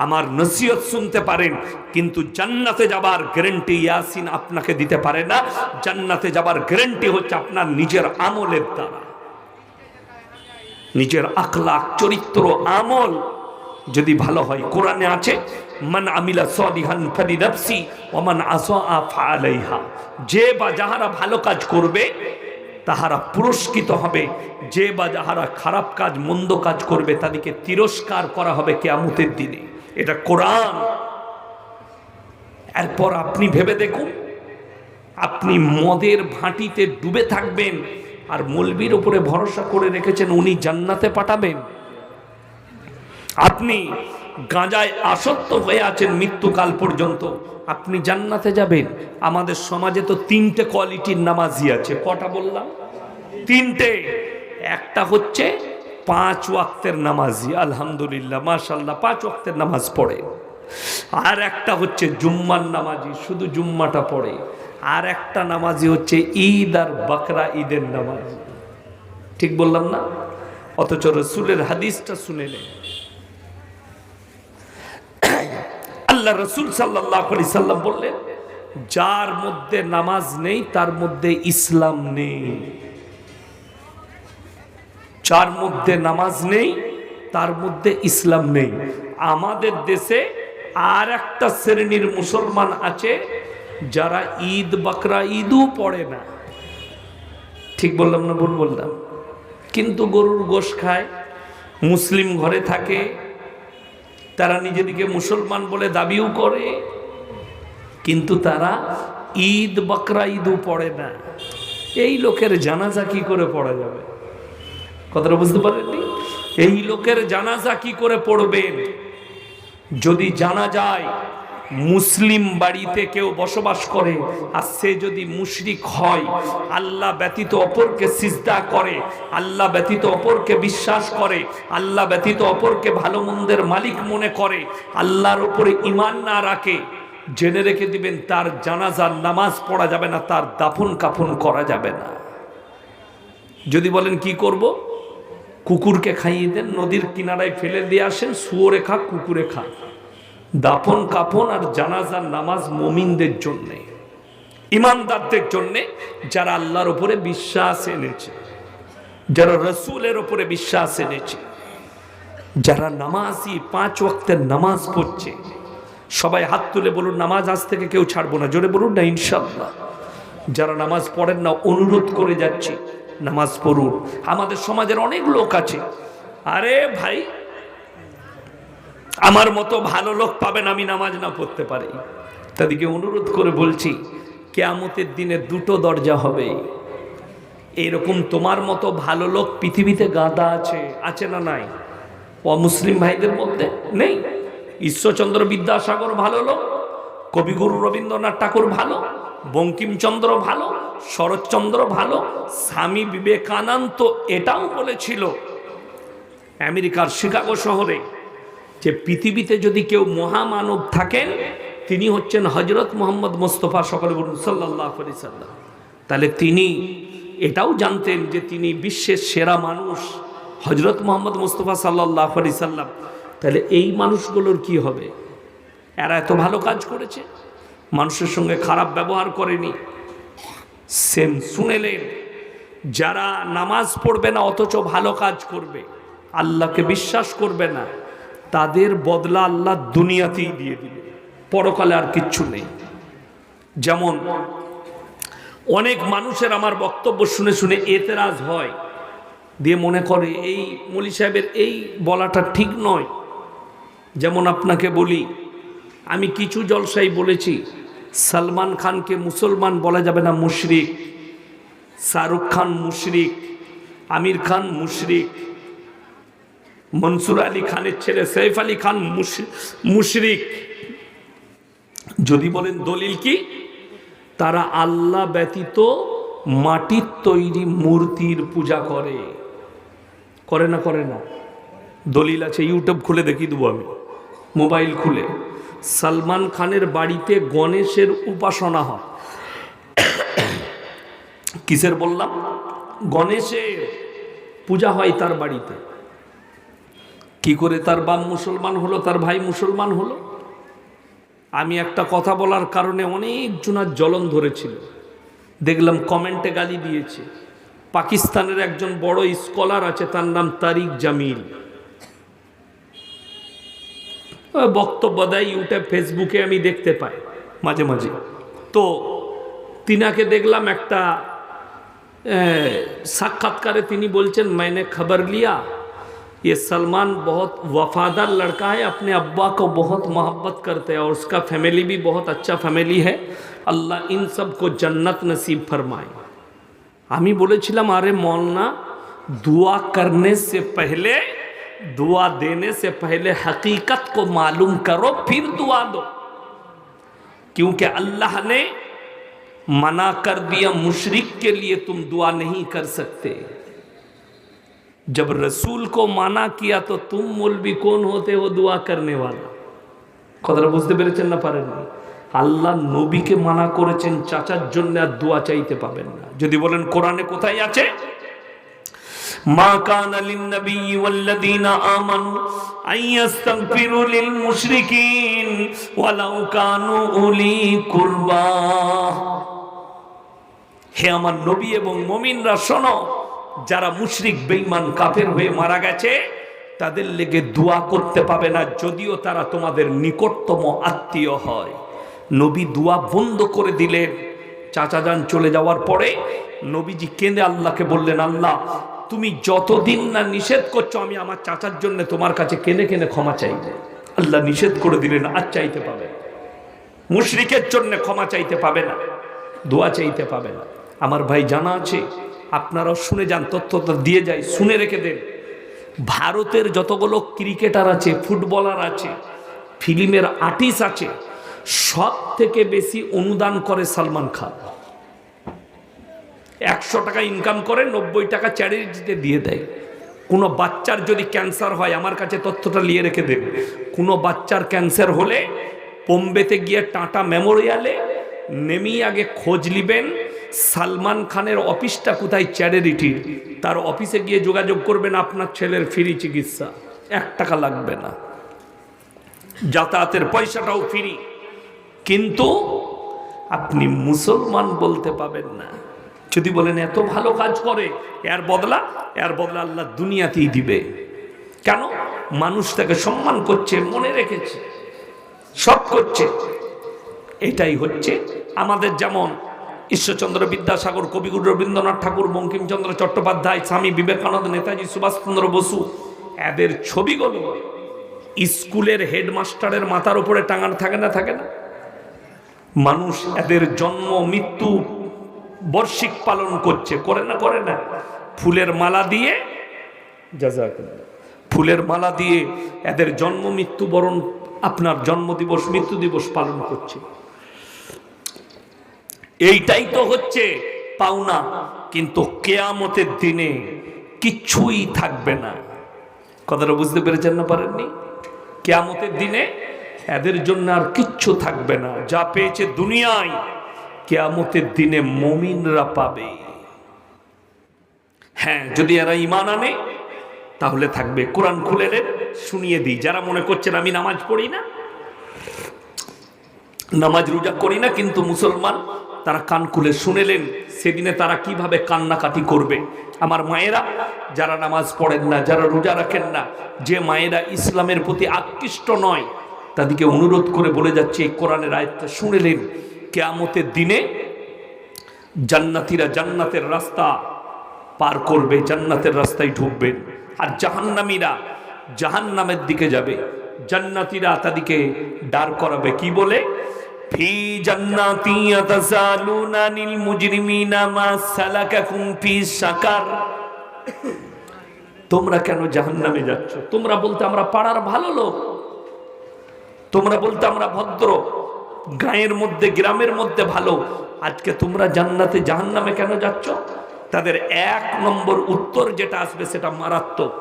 আমার নসিহত শুনতে পারেন, কিন্তু জান্নাতে যাবার গ্যারান্টি ইয়াসিন আপনাকে দিতে পারে না। জান্নাতে যাবার গ্যারান্টি হচ্ছে আপনার নিজের আমলের দ্বারা। নিজের আখলাক, চরিত্র, আমল যদি ভালো হয়। কোরআনে আছে, মান আমিলা সালিহান ফালিনাফসি ওয়া মান আসাআ ফাআলাইহা। যে বা যাহারা ভালো কাজ করবে তাহারা পুরস্কৃত হবে, যে বা যাহারা খারাপ কাজ মন্দ কাজ করবে তাদেরকে তিরস্কার করা হবে কিয়ামতের দিনে। এটা কোরআন। এরপর আপনি ভেবে দেখুন, আপনি মদের ভাঁটিতে ডুবে থাকবেন আর মৌলবীর উপরে ভরসা করে রেখেছেন উনি জান্নাতে পাঠাবেন। আপনি গাঁজায় আসক্ত হয়ে আছেন মৃত্যুকাল পর্যন্ত, আপনি জান্নাতে যাবেন। আমাদের সমাজে তো 3টে কোয়ালিটির নামাজি আছে। কটা বললাম? 3টে। একটা হচ্ছে 5 ওয়াক্তের নামাজি, আলহামদুলিল্লাহ মাশাআল্লাহ 5 ওয়াক্তের নামাজ পড়ে। আর একটা হচ্ছে জুম্মার নামাজি, শুধু জুম্মাটা পড়ে। আর একটা নামাজি হচ্ছে ঈদ আর বাকরা ঈদের নামাজ। ঠিক বললাম না? অথচ রসুলের হাদিসটা শুনে নেই। আল্লাহ রসুল সাল্লাল্লাহু আলাইহি সাল্লাম বললেন, যার মধ্যে নামাজ নেই তার মধ্যে ইসলাম নেই। যার মধ্যে নামাজ নেই তার মধ্যে ইসলাম নেই। আমাদের দেশে আর একটা শ্রেণীর মুসলমান আছে যারা ঈদ বাকরা ঈদও পড়ে না। ঠিক বললাম না ভুল বললাম? কিন্তু গরুর গোশ খায়, মুসলিম ঘরে থাকে, তারা নিজেদিকে মুসলমান বলে দাবিও করে, কিন্তু তারা ঈদ বাকরা ঈদও পড়ে না। এই লোকের জানাজা কি করে পড়া যাবে? কথাটা বুঝতে পারেননি? এই লোকের জানাজা কি করে পড়বেন? যদি জানা যায় মুসলিম বাড়িতে কেউ বসবাস করে আর সে যদি মুশরিক হয়, আল্লাহ ব্যতীত অপরকে সিজদা করে, আল্লাহ ব্যতীত অপরকে বিশ্বাস করে, আল্লাহ ব্যতীত অপরকে ভালো মন্দের মালিক মনে করে, আল্লাহর উপরে ঈমান না রাখে, জেনে রেখে দিবেন তার জানাজার নামাজ পড়া যাবে না, তার দাফন কাফন করা যাবে না। যদি বলেন কি করব? কুকুরকে খাইয়ে দেন, নদীর কিনারায় ফেলে দিয়ে আসেন, শুয়োরে খাক, কুকুরে খাক। দাফন কাফন আর জানাজার নামাজ মুমিনদের জন্যে, ইমানদারদের জন্যে, যারা আল্লাহর উপরে বিশ্বাস এনেছে, যারা রসুলের উপরে বিশ্বাস এনেছে, যারা নামাজি, 5 ওয়াক্তের নামাজ পড়ছে। সবাই হাত তুলে বলুন, নামাজ আজ থেকে কেউ ছাড়বো না। জোরে বলুন না ইনশাআল্লাহ। যারা নামাজ পড়েন না, অনুরোধ করে যাচ্ছি নামাজ পড়ুন। আমাদের সমাজের অনেক লোক আছে, আরে ভাই আমার মতো ভালো লোক পাবেন আমি নামাজ না পড়তে পারি, তাদেরকে অনুরোধ করে বলছি, কিয়ামতের দিনে 2টো দরজা হবে। এরকম তোমার মতো ভালো লোক পৃথিবীতে গাদা আছে, আছে না নাই? অমুসলিম ভাইদের মধ্যে নেই? ঈশ্বরচন্দ্র বিদ্যাসাগর ভালো লোক, কবিগুরু রবীন্দ্রনাথ ঠাকুর ভালো, বঙ্কিমচন্দ্র ভালো, শরৎচন্দ্র ভালো, স্বামী বিবেকানন্দ এটাও বলেছিল আমেরিকার শিকাগো শহরে যে পৃথিবীতে যদি কেউ মহামানব থাকেন তিনি হচ্ছেন হযরত মুহাম্মদ মুস্তাফা সকলে বলুন সাল্লাল্লাহু আলাইহি সাল্লাম। তাহলে তিনি এটাও জানতেন যে তিনি বিশ্বের সেরা মানুষ, হযরত মুহাম্মদ মুস্তাফা সাল্লাল্লাহু আলাইহি সাল্লাম। তাহলে এই মানুষগুলোর কি হবে? এরা এত ভালো কাজ করেছে, মানুষের সঙ্গে খারাপ ব্যবহার করেনি। সেম শুনেলেন, যারা নামাজ পড়বে না অথচ ভালো কাজ করবে, আল্লাহকে বিশ্বাস করবে না, তাদের বদলা আল্লাহ দুনিয়াতেই দিয়ে দিবে, পরকালে আর কিচ্ছু নেই। যেমন অনেক মানুষের আমার বক্তব্য শুনে শুনে এতেরাজ হয়, দিয়ে মনে করে এই মৌলী সাহেবের এই বলাটা ঠিক নয়। যেমন আপনাকে বলি, আমি কিছু জলসাই বলেছি সলমান খানকে মুসলমান বলা যাবে না, মুশরিক। শাহরুখ খান মুশরিক, আমির খান মুশরিক, মনসুর আলী খানের ছেলে সৈফ আলী খান মুশরিক। যদি বলেন দলিল কি? তারা আল্লাহ ব্যতীত মাটির তৈরি মূর্তির পূজা করে। করে না? করে না? দলিল আছে, ইউটিউব খুলে দেখিয়ে দেবো আমি, মোবাইল খুলে। সলমান খানের বাড়িতে গণেশের উপাসনা হয়। কিসের বললাম? গণেশের পূজা হয় তার বাড়িতে। কি করে তার বাপ মুসলমান হলো, তার ভাই মুসলমান হলো? আমি একটা কথা বলার কারণে অনেক জনার জ্বলন ধরেছিল, দেখলাম কমেন্টে গালি দিয়েছে। পাকিস্তানের একজন বড় স্কলার আছে, তার নাম তারিক জামিল, বক্তব্য দেয় ইউটিউব ফেসবুকে, আমি দেখতে পাই মাঝে মাঝে। তো তিনাকে দেখলাম একটা সাক্ষাৎকারে তিনি বলছেন, मैंने खबर लिया ये सलमान बहुत वफादार लड़का है, अपने अब्बा को बहुत मोहब्बत करते हैं और उसका फैमिली भी बहुत अच्छा फैमिली है, अल्लाह इन सब को जन्नत नसीब फरमाए। আমি বলেছিলাম, আরে मौलाना दुआ करने से पहले, दुआ देने से पहले हकीकत को मालूम करो फिर दुआ दो, क्योंकि अल्लाह ने मना कर दिया मुशरिक के लिए तुम दुआ नहीं कर सकते। जब रसूल को माना किया तो तुम मौलवी कौन होते हो दुआ करने वाला? কথাটা বুঝতে পেরেছেন না পারেননি? আল্লাহ নবীকে মানা করেছেন চাচার জন্য আর দোয়া চাইতে পাবেন না। যদি বলেন কোরআনে কোথায় আছে, মা কানা লিন-নবী ওয়াল্লাযীনা আমানু আইয়াস্তাগফিরু লিল মুশরিকিন ওয়ালাউ কানু উলি কুরবা। হে আমার নবী এবং মুমিনরা শোনো, যারা মুশরিক বেঈমান কাফের হয়ে মারা গেছে তাদের লেগে দোয়া করতে পাবে না, যদিও তারা তোমাদের নিকটতম আত্মীয় হয়। নবী দোয়া বন্ধ করে দিলেন। চাচা যান চলে যাওয়ার পরে নবীজি কেঁদে আল্লাহকে বললেন, আল্লাহ তুমি যতদিন না নিষেধ করছো আমি আমার চাচার জন্য তোমার কাছে কেঁদে কেঁদে ক্ষমা চাইব। আল্লাহ নিষেধ করে দিলেন, আর চাইতে পাবে না, মুশরিকের জন্য ক্ষমা চাইতে পাবে না, দোয়া চাইতে পাবে না। আমার ভাই জানা আছে, আপনারাও শুনে যান, তথ্যটা দিয়ে যায়, শুনে রেখে দেন। ভারতের যতগুলো ক্রিকেটার আছে, ফুটবলার আছে, ফিল্মের আর্টিস্ট আছে, সব থেকে বেশি অনুদান করে সালমান খান। 100 টাকা ইনকাম করে 90 টাকা চ্যারিটিতে দিয়ে দেয়। কোনো বাচ্চার যদি ক্যান্সার হয়, আমার কাছে তথ্যটা নিয়ে রেখে দেন, কোনো বাচ্চার ক্যান্সার হলে বোম্বেতে গিয়ে টাটা মেমোরিয়ালে নেমেই আগে খোঁজ নিবেন সালমান খানের অফিসটা কোথায় চ্যারিটির, তার অফিসে গিয়ে যোগাযোগ করবেন, আপনার ছেলের ফ্রি চিকিৎসা, 1 টাকা লাগবে না, যাতায়াতের পয়সাটাও ফ্রি। কিন্তু আপনি মুসলমান বলতে পাবেন না। যদি বলেন এত ভালো কাজ করে, এর বদলা আল্লাহ দুনিয়াতেই দিবে। কেন? মানুষ তাকে সম্মান করছে, মনে রেখেছে, সব করছে। এটাই হচ্ছে আমাদের, যেমন ঈশ্বরচন্দ্র বিদ্যাসাগর, কবিগুরু রবীন্দ্রনাথ ঠাকুর, বঙ্কিমচন্দ্র চট্টোপাধ্যায়, স্বামী বিবেকানন্দ, নেতাজি সুভাষচন্দ্র বসু, এদের ছবিগুলো স্কুলের হেডমাস্টারের মাথার উপরে টাঙানো থাকে না? মানুষ এদের জন্ম মৃত্যু বার্ষিক পালন করছে, করে না? ফুলের মালা দিয়ে, ফুলের মালা দিয়ে এদের জন্ম মৃত্যু বরণ, আপনার জন্মদিবস মৃত্যু দিবস পালন করছে। এইটাই তো হচ্ছে পাওনা। কিন্তু কিয়ামতের দিনে কিচ্ছুই থাকবে না। কথাটা বুঝতে পেরেছেন না পারেননি? কিয়ামতের দিনে এদের জন্য আর কিচ্ছু থাকবে না। যা পেয়েছে দুনিয়ায়, কিয়ামতের দিনে মুমিনরা পাবে। হ্যাঁ, যদি এরা ঈমান আনে তাহলে থাকবে। কোরআন খুলে নেন, শুনিয়ে দিই। যারা মনে করছেন আমি নামাজ পড়ি না, নামাজ রোজা করি না, কিন্তু মুসলমান, তারা কান খুলে শুনেলেন সেদিনে তারা কিভাবে কান্নাকাটি করবে। আমার মায়েরা যারা নামাজ পড়েন না, যারা রোজা রাখেন না, যে মায়েরা ইসলামের প্রতি আকৃষ্ট নয়, তাদেরকে অনুরোধ করে বলে যাচ্ছে, এই কোরআনের আয়াতটা শুনেলেন। কিয়ামতের দিনে জান্নাতীরা জান্নাতের রাস্তা পার করবে, জান্নাতের রাস্তায় ঢুকবেন, আর জাহান্নামীরা জাহান্নামের দিকে যাবে। জান্নাতীরা তাদেরকে দাঁড় করাবে কি বলে? ফি জান্নাতি ইয়াতাসালুনা আনিল মুজরিমিনা মা সালাকাকুম ফি সাকার। তোমরা কেন জাহান্নামে যাচ্ছ? তোমরা বলতে আমরা পাড়ার ভালো লোক, তোমরা বলতে আমরা ভদ্র, গায়ের মধ্যে গ্রামের মধ্যে ভালো, আজকে তোমরা জান্নাতে জাহান্নামে কেন যাচ্ছ? তাদের 1 নম্বর উত্তর যেটা আসবে সেটা মারাত্মক।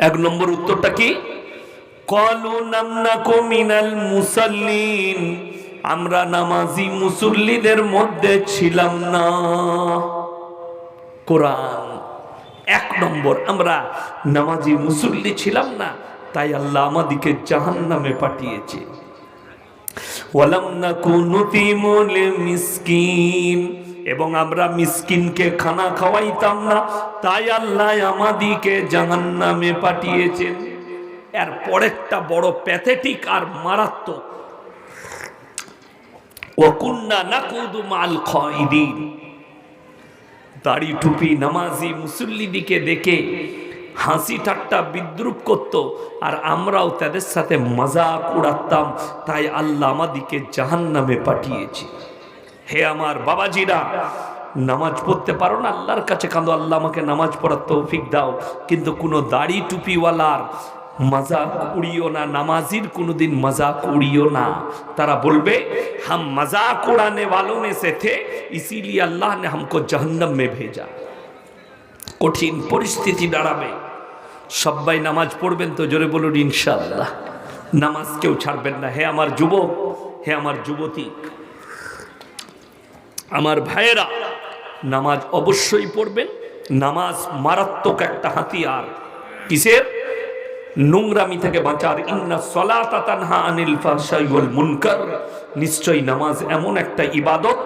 1 নম্বর উত্তরটা কি? ক্বালু লাম নাকু মিনাল মুসাল্লিন, আমরা নামাজি মুসল্লিদের মধ্যে ছিলাম না। কোরআন 1 নম্বর, আমরা নামাজি মুসল্লি ছিলাম না, তাই আল্লাহ আমাদেরকে জাহান্নামে পাঠিয়েছে। ওয়ালাম নাকু নুতিমুল মিসকিন, এবং আমরা মিসকিনকে খানা খাওয়াইতাম না, তাই আল্লাহ আমাদেরকে জাহান্নামে পাঠিয়েছেন। এর পরেরটা বড় প্যাথেটিক আর মারাত্মক। ওয়া কুন্না নাকুদু মাল খাইদিন, দাড়ি টুপি নামাজি মুসল্লিদিকে দেখে হাসি ঠাট্টা বিদ্রুপ করত, আর আমরাও তাদের সাথে মজাক উড়াতাম, তাই আল্লাহ আমাদেরকে জাহান্নামে পাঠিয়েছে। হে আমার বাবাজিরা, নামাজ পড়তে পারো না, আল্লাহর কাছে কাঁদো, আল্লাহ আমাকে নামাজ পড়ার তৌফিক দাও। কিন্তু কোনো দাড়ি টুপিওয়ালার मजाक उड़ियो ना, नमाजिर कोनोदिन मजाक उड़ियो ना। तारा बोलबे हम मजाक उड़ाने वालों में से थे, इसीलिए अल्लाह ने हमको जहन्नम में भेजा। कठिन परिस्थिति दाঁড়াবে, সবাই নামাজ পড়বেন তো? জোরে বলুন ইনশাআল্লাহ। নামাজ কেউ ছাড়বেন না। হে আমার যুবক, হে আমার যুবতী, আমার ভাইয়েরা, নামাজ অবশ্যই পড়বেন। নামাজ মারাত্মক একটা হাতিয়ার। কিসের? নোংরামি থেকে বাঁচার। ইন্না সলাতা তানহা আনিল ফাহশাই ওয়াল মুনকার। নিশ্চয়ই নামাজ এমন একটা ইবাদত,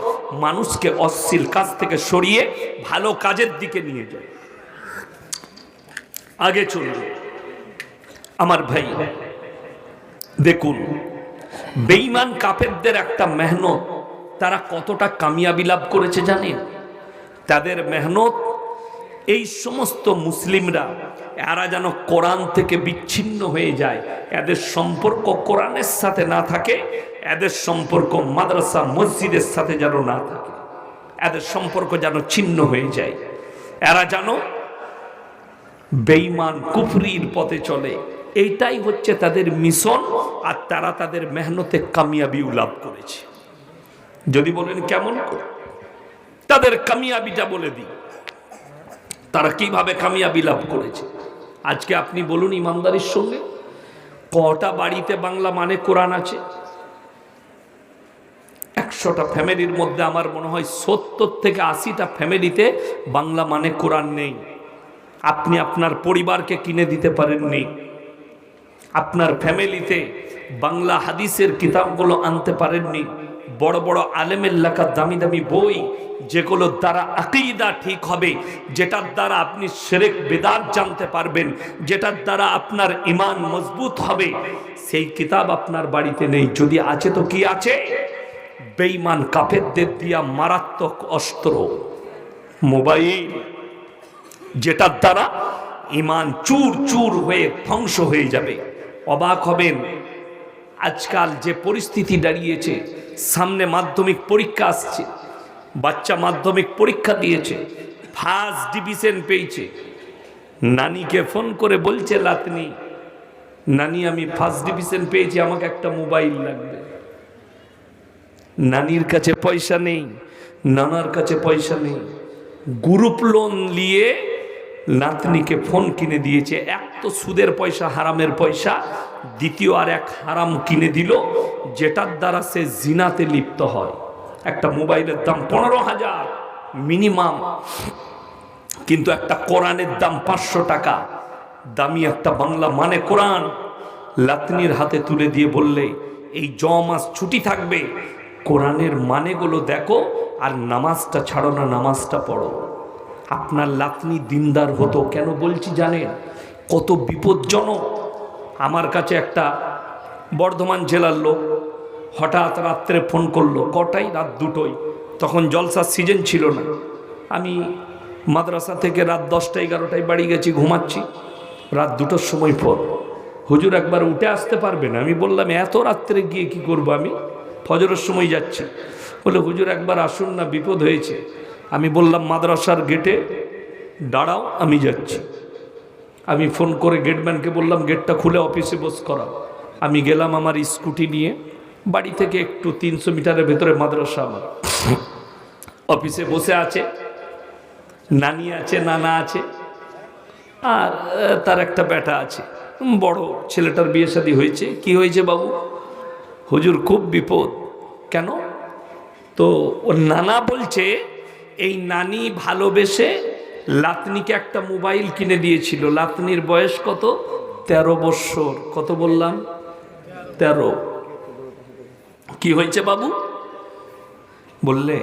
মানুষকে অশ্লীল কাজ থেকে সরিয়ে ভালো কাজের দিকে নিয়ে যায়। আগে চলুন আমার ভাই, দেখুন বেঈমান কাফেরদের একটা মেহনত, তারা কতটা কামিয়াবি লাভ করেছে জানেন? তাদের মেহনত, এই সমস্ত মুসলিমরা এরা যেন কোরআন থেকে বিচ্ছিন্ন হয়ে যায়, এদের সম্পর্ক কোরআনের সাথে না থাকে, এদের সম্পর্ক মাদ্রাসা মসজিদের সাথে যেন না থাকে, এদের সম্পর্ক যেন ছিন্ন হয়ে যায়, এরা যেন বেঈমান কুফরির পথে চলে। এইটাই হচ্ছে তাদের মিশন, আর তারা তাদের মেহনতে কামিয়াবি লাভ করেছে। যদি বলেন কেমন করে, তাদের কামিয়াবিটা বলে দিই, তারা কিভাবে কামিয়াবি লাভ করেছে। আজকে আপনি বলুন ইমানদারির সঙ্গে, কটা বাড়িতে বাংলা মানে কোরআন আছে? 100টা ফ্যামিলির মধ্যে আমার মনে হয় 70 থেকে 80টা ফ্যামিলিতে বাংলা মানে কোরআন নেই। আপনি আপনার পরিবারকে কিনে দিতে পারেননি, আপনার ফ্যামিলিতে বাংলা হাদিসের কিতাবগুলো আনতে পারেননি। বড় বড় আলেমের লেখা দামি দামি বই, যেগুলোর দ্বারা আকীদা ঠিক হবে, যেটার দ্বারা আপনি শিরক বিদআত জানতে পারবেন, যেটার দ্বারা আপনার ঈমান মজবুত হবে, সেই কিতাব আপনার বাড়িতে নেই। যদি আছে তো কি আছে? বেঈমান কাফেরদের দিয়া মারাত্মক অস্ত্র মোবাইল, যেটার দ্বারা ঈমান চুর চুর হয়ে ধ্বংস হয়ে যাবে। অবাক হবেন আজকাল যে পরিস্থিতি দাঁড়িয়েছে, সামনে মাধ্যমিক পরীক্ষা আসছে, বাচ্চা মাধ্যমিক পরীক্ষা দিয়েছে, ফার্স্ট ডিভিশন পেয়েছে, নানিকে ফোন করে বলছে লাতনি, নানি আমি ফার্স্ট ডিভিশন পেয়েছি, আমাকে একটা মোবাইল লাগবে। নানির কাছে পয়সা নেই, নানার কাছে পয়সা নেই, গ্রুপ লোন নিয়ে নাতনিকে ফোন কিনে দিয়েছে। এক তো সুদের পয়সা, হারামের পয়সা, দ্বিতীয় আর এক হারাম কিনে দিল, যেটার দ্বারা সে জিনাতে লিপ্ত হয়। একটা মোবাইলের দাম 15,000 মিনিমাম, কিন্তু একটা কোরআনের দাম 500 টাকা। দামি একটা বাংলা মানে কোরআন লাতনির হাতে তুলে দিয়ে বললে, এই মাস ছুটি থাকবে, কোরআনের মানেগুলো দেখো আর নামাজটা ছাড়ো না, নামাজটা পড়ো। আপনার লাতনি দিনদার হতো। কেন বলছি জানেন? কত বিপজ্জনক। আমার কাছে একটা বর্ধমান জেলার লোক হঠাৎ রাত্রে ফোন করলো, কটাই? রাত 2টোয়। তখন জলসার সিজন ছিল না। আমি মাদ্রাসা থেকে রাত 10টা 11টায় বাড়ি গেছি, ঘুমাচ্ছি। রাত 2টোর সময় ফোন, হুজুর একবার উঠে আসতে পারবেন? আমি বললাম এত রাত্রে গিয়ে কি করব, আমি ফজরের সময় যাচ্ছি। বলে হুজুর একবার আসুন না, বিপদ হয়েছে। আমি বললাম মাদ্রাসার গেটে দাঁড়াও, আমি যাচ্ছি। আমি ফোন করে গেটম্যানকে বললাম গেটটা খুলে অফিসে বস করা। আমি গেলাম আমার স্কুটি নিয়ে, বাড়ি থেকে একটু 300 মিটারের ভেতরে মাদ্রাসা। আমার অফিসে বসে আছে, নানি আছে, নানা আছে, আর তার একটা বেটা আছে। বড় ছেলেটার বিয়ে শাদী হয়েছে। কি হয়েছে বাবু? হুজুর খুব বিপদ। কেন? তো ওর নানা বলছে এই নানি ভালোবেসে লাতনিকে একটা মোবাইল কিনে দিয়েছিল। লাতনির বয়স কত? 13 বৎসর। কত বললাম? 13। কি হয়েছে বাবু? বললে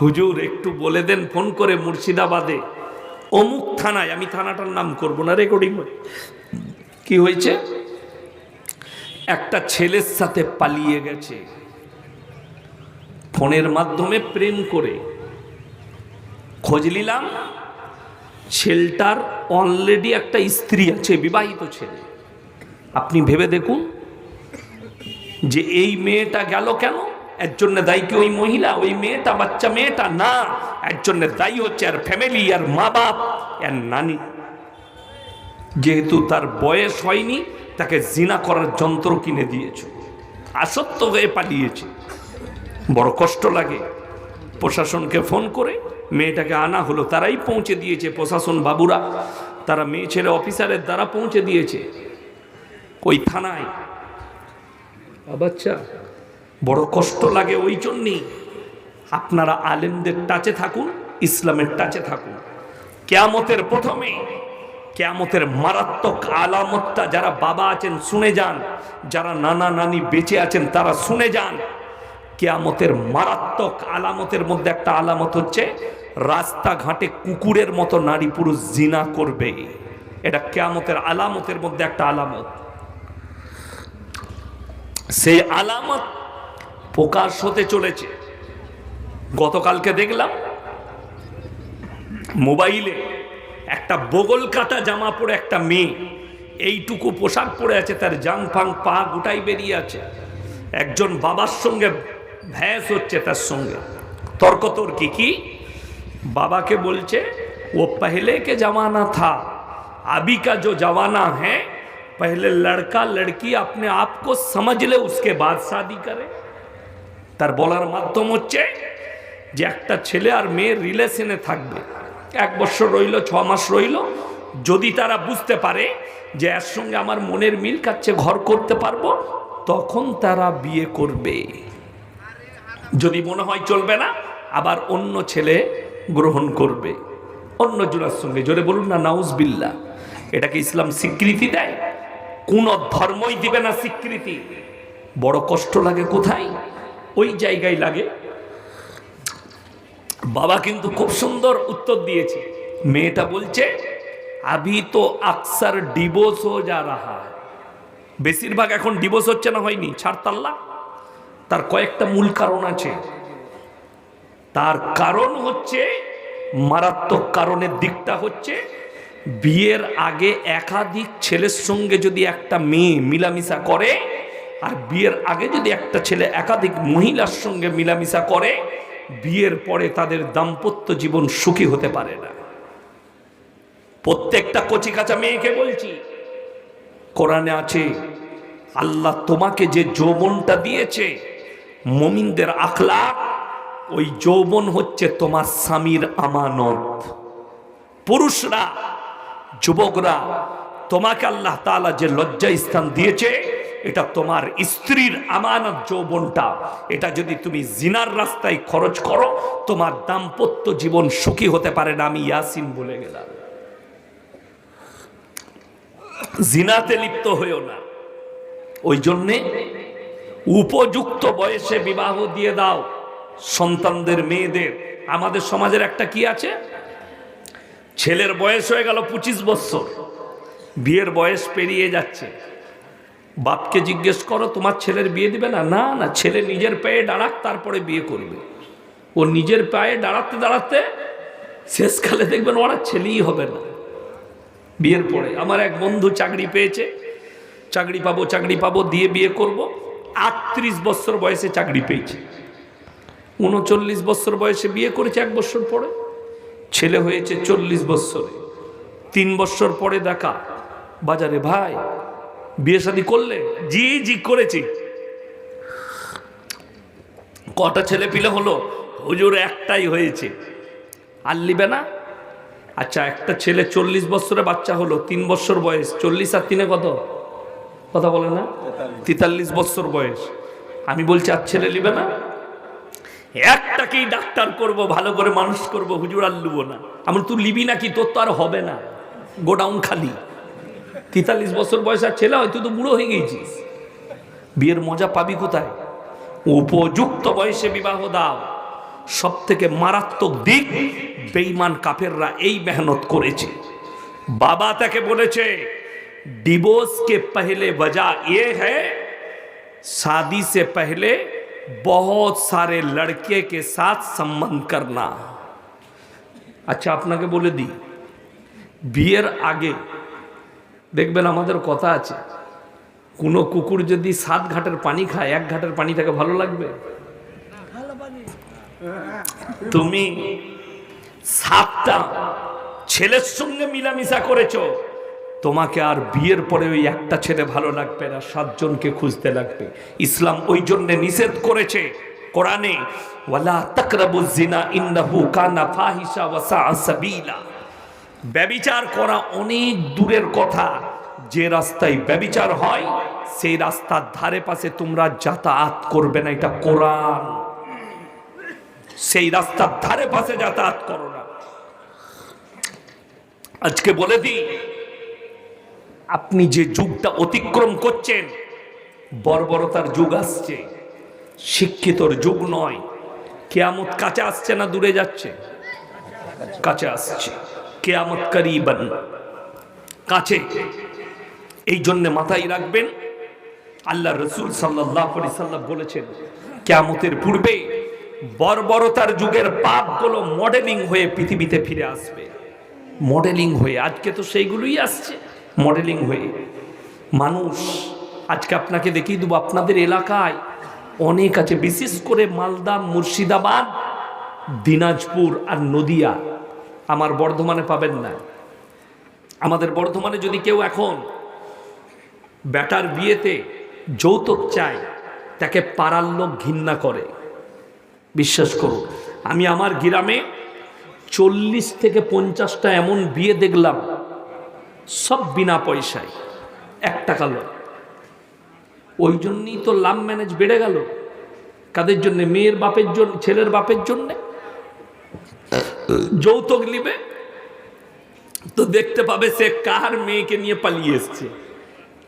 হুজুর একটু বলে দেন ফোন করে মুর্শিদাবাদে অমুক থানায়, আমি থানাটার নাম করব না, রেকর্ডিং। কি হয়েছে? একটা ছেলের সাথে পালিয়ে গেছে, ফোনের মাধ্যমে প্রেম করে। খোঁজ নিলাম, ছেলেটার অলরেডি একটা স্ত্রী আছে, বিবাহিত ছেলে। আপনি ভেবে দেখুন যে এই মেয়েটা গেল কেন? এর জন্য দায়ী কি ওই মহিলা, ওই মেয়েটা, বাচ্চা মেয়েটা? না, এর জন্য দায়ী হচ্ছে আর ফ্যামিলি, আর মা বাপ, আর নানি। যেহেতু তার বয়স হয়নি, তাকে জিনা করার যন্ত্র কিনে দিয়েছ, আসক্ত হয়ে পালিয়েছে। বড় কষ্ট লাগে। প্রশাসনকে ফোন করে মেয়েটাকে আনা হলো, তারাই পৌঁছে দিয়েছে, প্রশাসন বাবুরা, তারা মেয়ে ছেলে অফিসারের দ্বারা পৌঁছে দিয়েছে ওই থানায়। বাচ্চা বড় কষ্ট লাগে। ওই জন্যই আপনারা আলেমদের টাচে থাকুন, ইসলামের টাচে থাকুন। কিয়ামতের প্রথমে, কিয়ামতের মারাত্মক আলামতটা যারা বাবা আছেন শুনে যান, যারা নানা নানি বেঁচে আছেন তারা শুনে যান। কিয়ামতের মারাত্মক আলামতের মধ্যে একটা আলামত হচ্ছে রাস্তাঘাটে কুকুরের মতো নারী পুরুষ জিনা করবে। এটা কিয়ামতের আলামতের মধ্যে একটা আলামত। সেই আলামত প্রকাশ হতে চলেছে। গতকালকে দেখলাম মোবাইলে একটা বগল কাটা জামা পরে একটা মেয়ে, এইটুকু পোশাক পরে আছে, তার জাং ফাং পা গোটাই বেরিয়ে আছে। একজন বাবার সঙ্গে ভ্যাস হচ্ছে, তার সঙ্গে তর্কতর্কি। কি বাবাকে বলছে ও पहले के जमाना था, अभी का जो जमाना है, पहले लड़का लड़की अपने आप को समझ ले उसके बाद शादी करे। তার বলার মাধ্যম হচ্ছে যে একটা ছেলে আর মেয়ের রিলেশনে থাকবে, 1 বছর রইল, 6 মাস রইল, যদি তারা বুঝতে পারে যে এর সঙ্গে আমার মনের মিল খাচ্ছে, ঘর করতে পারবো, তখন তারা বিয়ে করবে। যদি মনে হয় চলবে না, আবার অন্য ছেলে গ্রহণ করবে, অন্য জোড়ার সঙ্গে। জোরে বলুন না নাউজুবিল্লাহ। এটাকে ইসলাম স্বীকৃতি দেয়? কোন ধর্মই দিবে না স্বীকৃতি। বড় কষ্ট লাগে কোথায়? ওই জায়গায় লাগে। বাবা কিন্তু খুব সুন্দর উত্তর দিয়েছে। মেয়েটা বলছে আবি তো আকসার ডিভোর্স হো যা রাহা হ্যায়। বেশিরভাগ এখন ডিভোর্স হচ্ছে না, হয়নি, ছাড় তাল্লাক। তার কয়েকটা মূল কারণ আছে। তার কারণ হচ্ছে, মারাত্মক কারণের দিকটা হচ্ছে, বিয়ের আগে একাধিক ছেলের সঙ্গে যদি একটা মেয়ে মিলামিশা করে, আর বিয়ের আগে যদি একটা ছেলে একাধিক মহিলার সঙ্গে মিলামিশা করে, বিয়ের পরে তাদের দাম্পত্য জীবন সুখী হতে পারে না। প্রত্যেকটা কচিকাঁচা মেয়েকে বলছি, কোরআনে আছে আল্লাহ তোমাকে যে যৌবনটা দিয়েছে, মুমিনদের আখলাক, ওই যৌবন হচ্ছে তোমার স্বামীর আমানত। পুরুষরা, যুবকরা, তোমাকে আল্লাহ তাআলা যে লজ্জা স্থান দিয়েছে, এটা তোমার স্ত্রীর আমানত যৌবনটা। এটা যদি তুমি জিনার রাস্তায় খরচ করো, তোমার দাম্পত্য জীবন সুখী হতে পারে না। আমি ইয়াসিন বলে গেলাম। জিনাতে লিপ্ত হইও না। ওই জন্যে উপযুক্ত বয়সে বিবাহ দিয়ে দাও সন্তানদের, মেয়েদের। আমাদের সমাজের একটা কি আছে, ছেলের বয়স হয়ে গেল 25 বছর, বিয়ের বয়স পেরিয়ে যাচ্ছে। বাপকে জিজ্ঞেস করো তোমার ছেলের বিয়ে দিবে না? না না, ছেলে নিজের পায়ে দাঁড়াক তারপরে বিয়ে করবে। ও নিজের পায়ে দাঁড়াতে দাঁড়াতে শেষকালে দেখবেন ওরা ছেলেই হবে না বিয়ের পরে। আমার এক বন্ধু চাকরি পেয়েছে, চাকরি পাবো দিয়ে বিয়ে করব, 38 বছর বয়সে চাকরি পেয়েছে। 39 বছর বয়সে বিয়ে করেছে, 1 বছর পরে ছেলে হয়েছে 40 বছরে। 3 বছর পরে দেখা বাজারে, ভাই বিয়ে শাদী করলে? জি জি করেছি। কটা ছেলে পিলে হলো? হুজুর একটাই হয়েছে। আর লিবে না? আচ্ছা, একটা ছেলে 40 বছরে বাচ্চা হলো, 3 বছর বয়স, 40 আর 3 কত? কথা বলে না? 43 বছর বয়স। আমি বলছি আর ছেলে লিবে না? একটাকেই ডাক্তার করব, ভালো করে মানুষ করব, হুজুর আর লিব না। আমি, তুই লিবি নাকি? তোর তো আর হবে না, গোডাউন খালি। 43 বছর বয়স আর ছেলে হয়, তুই তো বুড়ো হয়ে গেছিস। বিয়ের মজা পাবি কোথায়? উপযুক্ত বয়সে বিবাহ দাও। সব থেকে মারাত্মক দিক, বেঈমান কাফেররা এই মেহনত করেছে। বাবা তাকে বলেছে डिवोर्स के पहले वजह ये है शादी से पहले बहुत सारे लड़के के साथ संबंध करना। अच्छा, আপনাকে বলে দিই, বিয়ের আগে দেখবেন আমাদের কথা আছে, কোনো কুকুর যদি 7 ঘাটের পানি খায়, 1 ঘাটের পানি তাকে ভালো লাগবে? তুমি 7টা ছেলের সঙ্গে মিলামিশা করেছো, তোমাকে আর বিয়ের পরে ওই একটা ছেলে ভালো লাগবে না, 7 জনকে খুঁজতে লাগবে। ইসলাম ওই জন্য নিষেধ করেছে কোরআনে, ওয়ালা তাকরাবুজ জিনা ইন্নাহু কানা ফাহিশা ওয়া সাআ সাবিলা। ব্যভিচার করা অনেক দূরের কথা, যে রাস্তায় ব্যভিচার হয় সেই রাস্তার ধারে পাশে তোমরা যাতায়াত করবে না, এটা কোরআন। সেই রাস্তার ধারে পাশে যাতায়াত করো না। আজকে বলে দিই, আপনি যে যুগটা অতিক্রম করছেন, বর্বরতার যুগ আসছে, শিক্ষিতর যুগ নয়। কিয়ামত কাছে আসছে না দূরে যাচ্ছে? কাছে আসছে। কিয়ামত করিবান, কাছে। এই জন্য মাথায় রাখবেন, আল্লাহ রসুল সাল্লাল্লাহু আলাইহি সাল্লাম বলেছেন, কিয়ামতের পূর্বে বর্বরতার যুগের পাপগুলো মডেলিং হয়ে পৃথিবীতে ফিরে আসবে। মডেলিং হয়ে, আজকে তো সেইগুলোই আসছে মডেলিং হয়ে। মানুষ, আজকে আপনাকে দেখিয়ে দেবো, আপনাদের এলাকায় অনেক আছে, বিশেষ করে মালদা, মুর্শিদাবাদ, দিনাজপুর আর নদিয়া। আমার বর্ধমানে পাবেন না। আমাদের বর্ধমানে যদি কেউ এখন বেটার বিয়েতে যৌতুক চায়, তাকে পাড়ার লোক ঘৃণা করে। বিশ্বাস করুন, আমি আমার গ্রামে 40 থেকে 50টা এমন বিয়ে দেখলাম, সব বিনা পয়সায়, 1 টাকা লোক। ওই জন্যই তো লাভ ম্যারেজ বেড়ে গেল। কাদের জন্য? মেয়ের বাপের জন্য, ছেলের বাপের জন্য। যৌতুক নিবে তো দেখতে পাবে সে কার মেয়েকে নিয়ে পালিয়ে এসছে,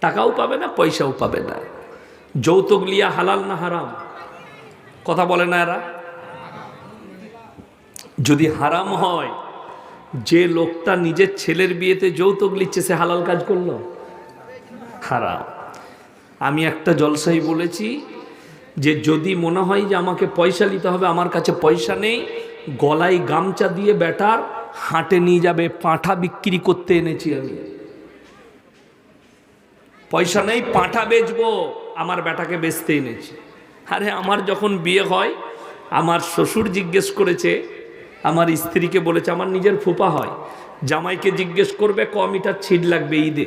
টাকাও পাবে না, পয়সাও পাবে না। যৌতুক লিয়া হালাল না হারাম? কথা বলে না এরা? যদি হারাম হয়, যে লোকটা নিজের ছেলের বিয়েতে যৌতুক লিচ্ছে সে হালাল কাজ করলো? হারাম। আমি একটা জলসাই বলেছি যে যদি মনে হয় যে আমাকে পয়সা নিতে হবে, আমার কাছে পয়সা নেই, গলায় গামছা দিয়ে বেটার হাটে নিয়ে যাবে, পাঁঠা বিক্রি করতে এনেছি আমি। পয়সা নেই, পাঁঠা বেচবো, আমার বেটাকে বেচতে এনেছি। আরে আমার যখন বিয়ে হয়, আমার শ্বশুর জিজ্ঞেস করেছে, আমার স্ত্রীকে বলেছে, আমার নিজের ফুপা হয়, জামাইকে জিজ্ঞেস করবে ক মিটার ছিট লাগবে ঈদে।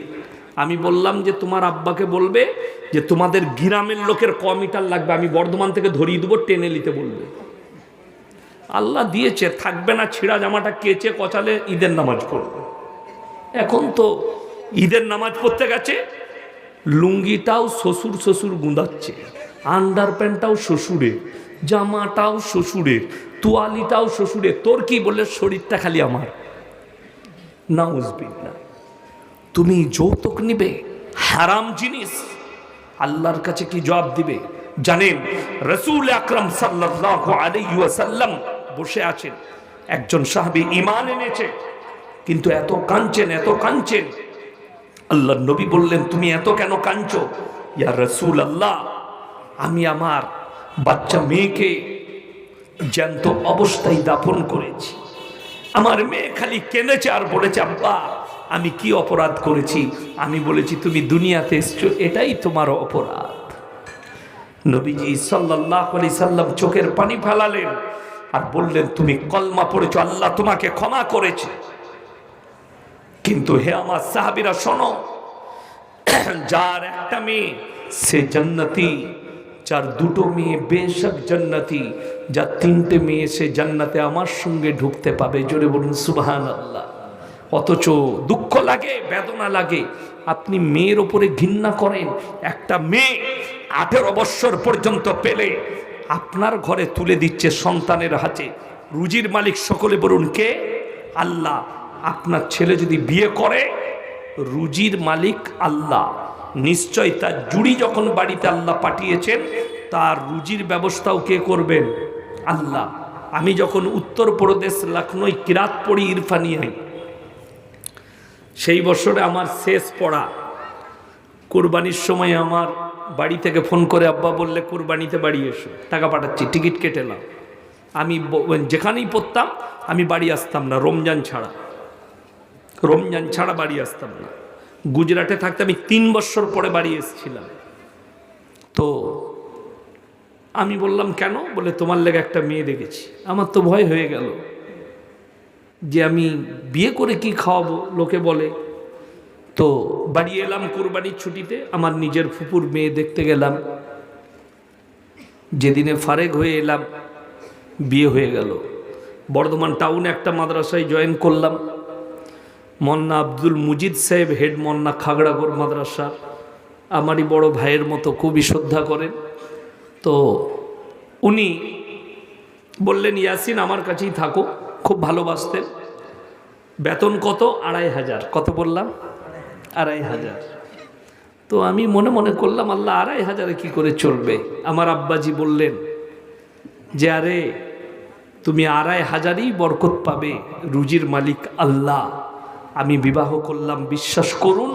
আমি বললাম যে তোমার আব্বাকে বলবে যে তোমাদের গ্রামের লোকের ক মিটার লাগবে, আমি বর্ধমান থেকে ধরিয়ে দেবো, টেনে নিতে বলবে। আল্লাহ দিয়েছে, থাকবে না, ছিঁড়া জামাটা কেচে কচালে ঈদের নামাজ পড়বে। এখন তো ঈদের নামাজ পড়তে গেছে, লুঙ্গিটাও শ্বশুর শ্বশুর গুঁদাচ্ছে, আন্ডার প্যান্টটাও শ্বশুরের, জামাটাও শ্বশুরের, তোয়ালিটাও শ্বশুরের। তোর কি? বলে শরীরটা খালি আমার। নাউজুবিল্লাহ। তুমি যৌতুক নিবে, হারাম জিনিস, আল্লাহর কাছে কি জবাব দিবে জানেন? রাসূল আকরাম সাল্লাল্লাহু আলাইহি ওয়াসাল্লাম বসে আছেন, একজন সাহাবী ঈমান এনেছে, কিন্তু এত কাঁদছেন, এত কাঁদছেন। আল্লাহর নবী বললেন, তুমি এত কেন কাঁদছো? ইয়া রাসূলুল্লাহ, আমি আমার বাচ্চা মেয়েকে জ্যান্ত অবস্থায় দাফন করেছি। আমার মেয়ে খালি কেঁদেছে আর বলেছে, আব্বা আমি কি অপরাধ করেছি? আমি বলেছি তুমি দুনিয়াতে এসছো, এটাই তোমার অপরাধ। নবীজি সাল্লাল্লাহু আলাইহি সাল্লাম চোখের পানি ফেলালেন আর বললেন, তুমি কলমা পড়েছো, আল্লাহ তোমাকে ক্ষমা করেছে। কিন্তু হে আমার সাহাবীরা শোনো, যার একটা মেয়ে সে জান্নাতি, যার দুটো মেয়ে বেশক জান্নাতি, যার 3টে মেয়ে সে জান্নাতে আমার সঙ্গে ঢুকতে পাবে। জোরে বলুন সুবহানাল্লাহ। অথচ দুঃখ লাগে, বেদনা লাগে, আপনি মেয়ের ওপরে ঘৃণা করেন। একটা মেয়ে 18 বৎসর পর্যন্ত পেলে আপনার ঘরে তুলে দিচ্ছে সন্তানের হাতে। রুজির মালিক সকলে বলুন কে? আল্লাহ। আপনার ছেলে যদি বিয়ে করে, রুজির মালিক আল্লাহ। নিশ্চয় তার জুড়ি যখন বাড়িতে আল্লাহ পাঠিয়েছেন, তার রুজির ব্যবস্থাও কে করবেন? আল্লাহ। আমি যখন উত্তরপ্রদেশ লখনৌ কিরাত পড়ি ইরফানিয়ায়, সেই বছরে আমার শেষ পড়া, কুরবানির সময় আমার বাড়ি থেকে ফোন করে আব্বা বললে কুরবানিতে বাড়ি এসো, টাকা পাঠাচ্ছি, টিকিট কেটে নাও। আমি যেখানেই পড়তাম আমি বাড়ি আসতাম না, রমজান ছাড়া বাড়ি আসতাম না। গুজরাটে থাকতে আমি 3 বছর পরে বাড়ি এসেছিলাম। তো আমি বললাম কেন? বলে তোমার লেগে একটা মেয়ে দেখেছি। আমার তো ভয় হয়ে গেল যে আমি বিয়ে করে কি খাওয়াবো, লোকে বলে। তো বাড়ি এলাম কুরবানির ছুটিতে, আমার নিজের ফুপুর মেয়ে দেখতে গেলাম। যেদিনে ফারেক হয়ে এলাম, বিয়ে হয়ে গেল। বর্ধমান টাউনে একটা মাদ্রাসায় জয়েন করলাম। মন্না আব্দুল মুজিদ সাহেব, হেড মন্না খাগড়াগড় মাদ্রাসা, আমারই বড় ভাইয়ের মতো খুবই শ্রদ্ধা করেন। তো উনি বললেন, ইয়াসিন আমার কাছেই থাকো, খুব ভালোবাসতেন। বেতন কত? 2500। কত বললাম? 2500। তো আমি মনে মনে করলাম, আল্লাহ 2500-এ কী করে চলবে? আমার আব্বাজি বললেন যে, আরে তুমি 2500-ই বরকত পাবে, রুজির মালিক আল্লাহ। আমি বিবাহ করলাম, বিশ্বাস করুন,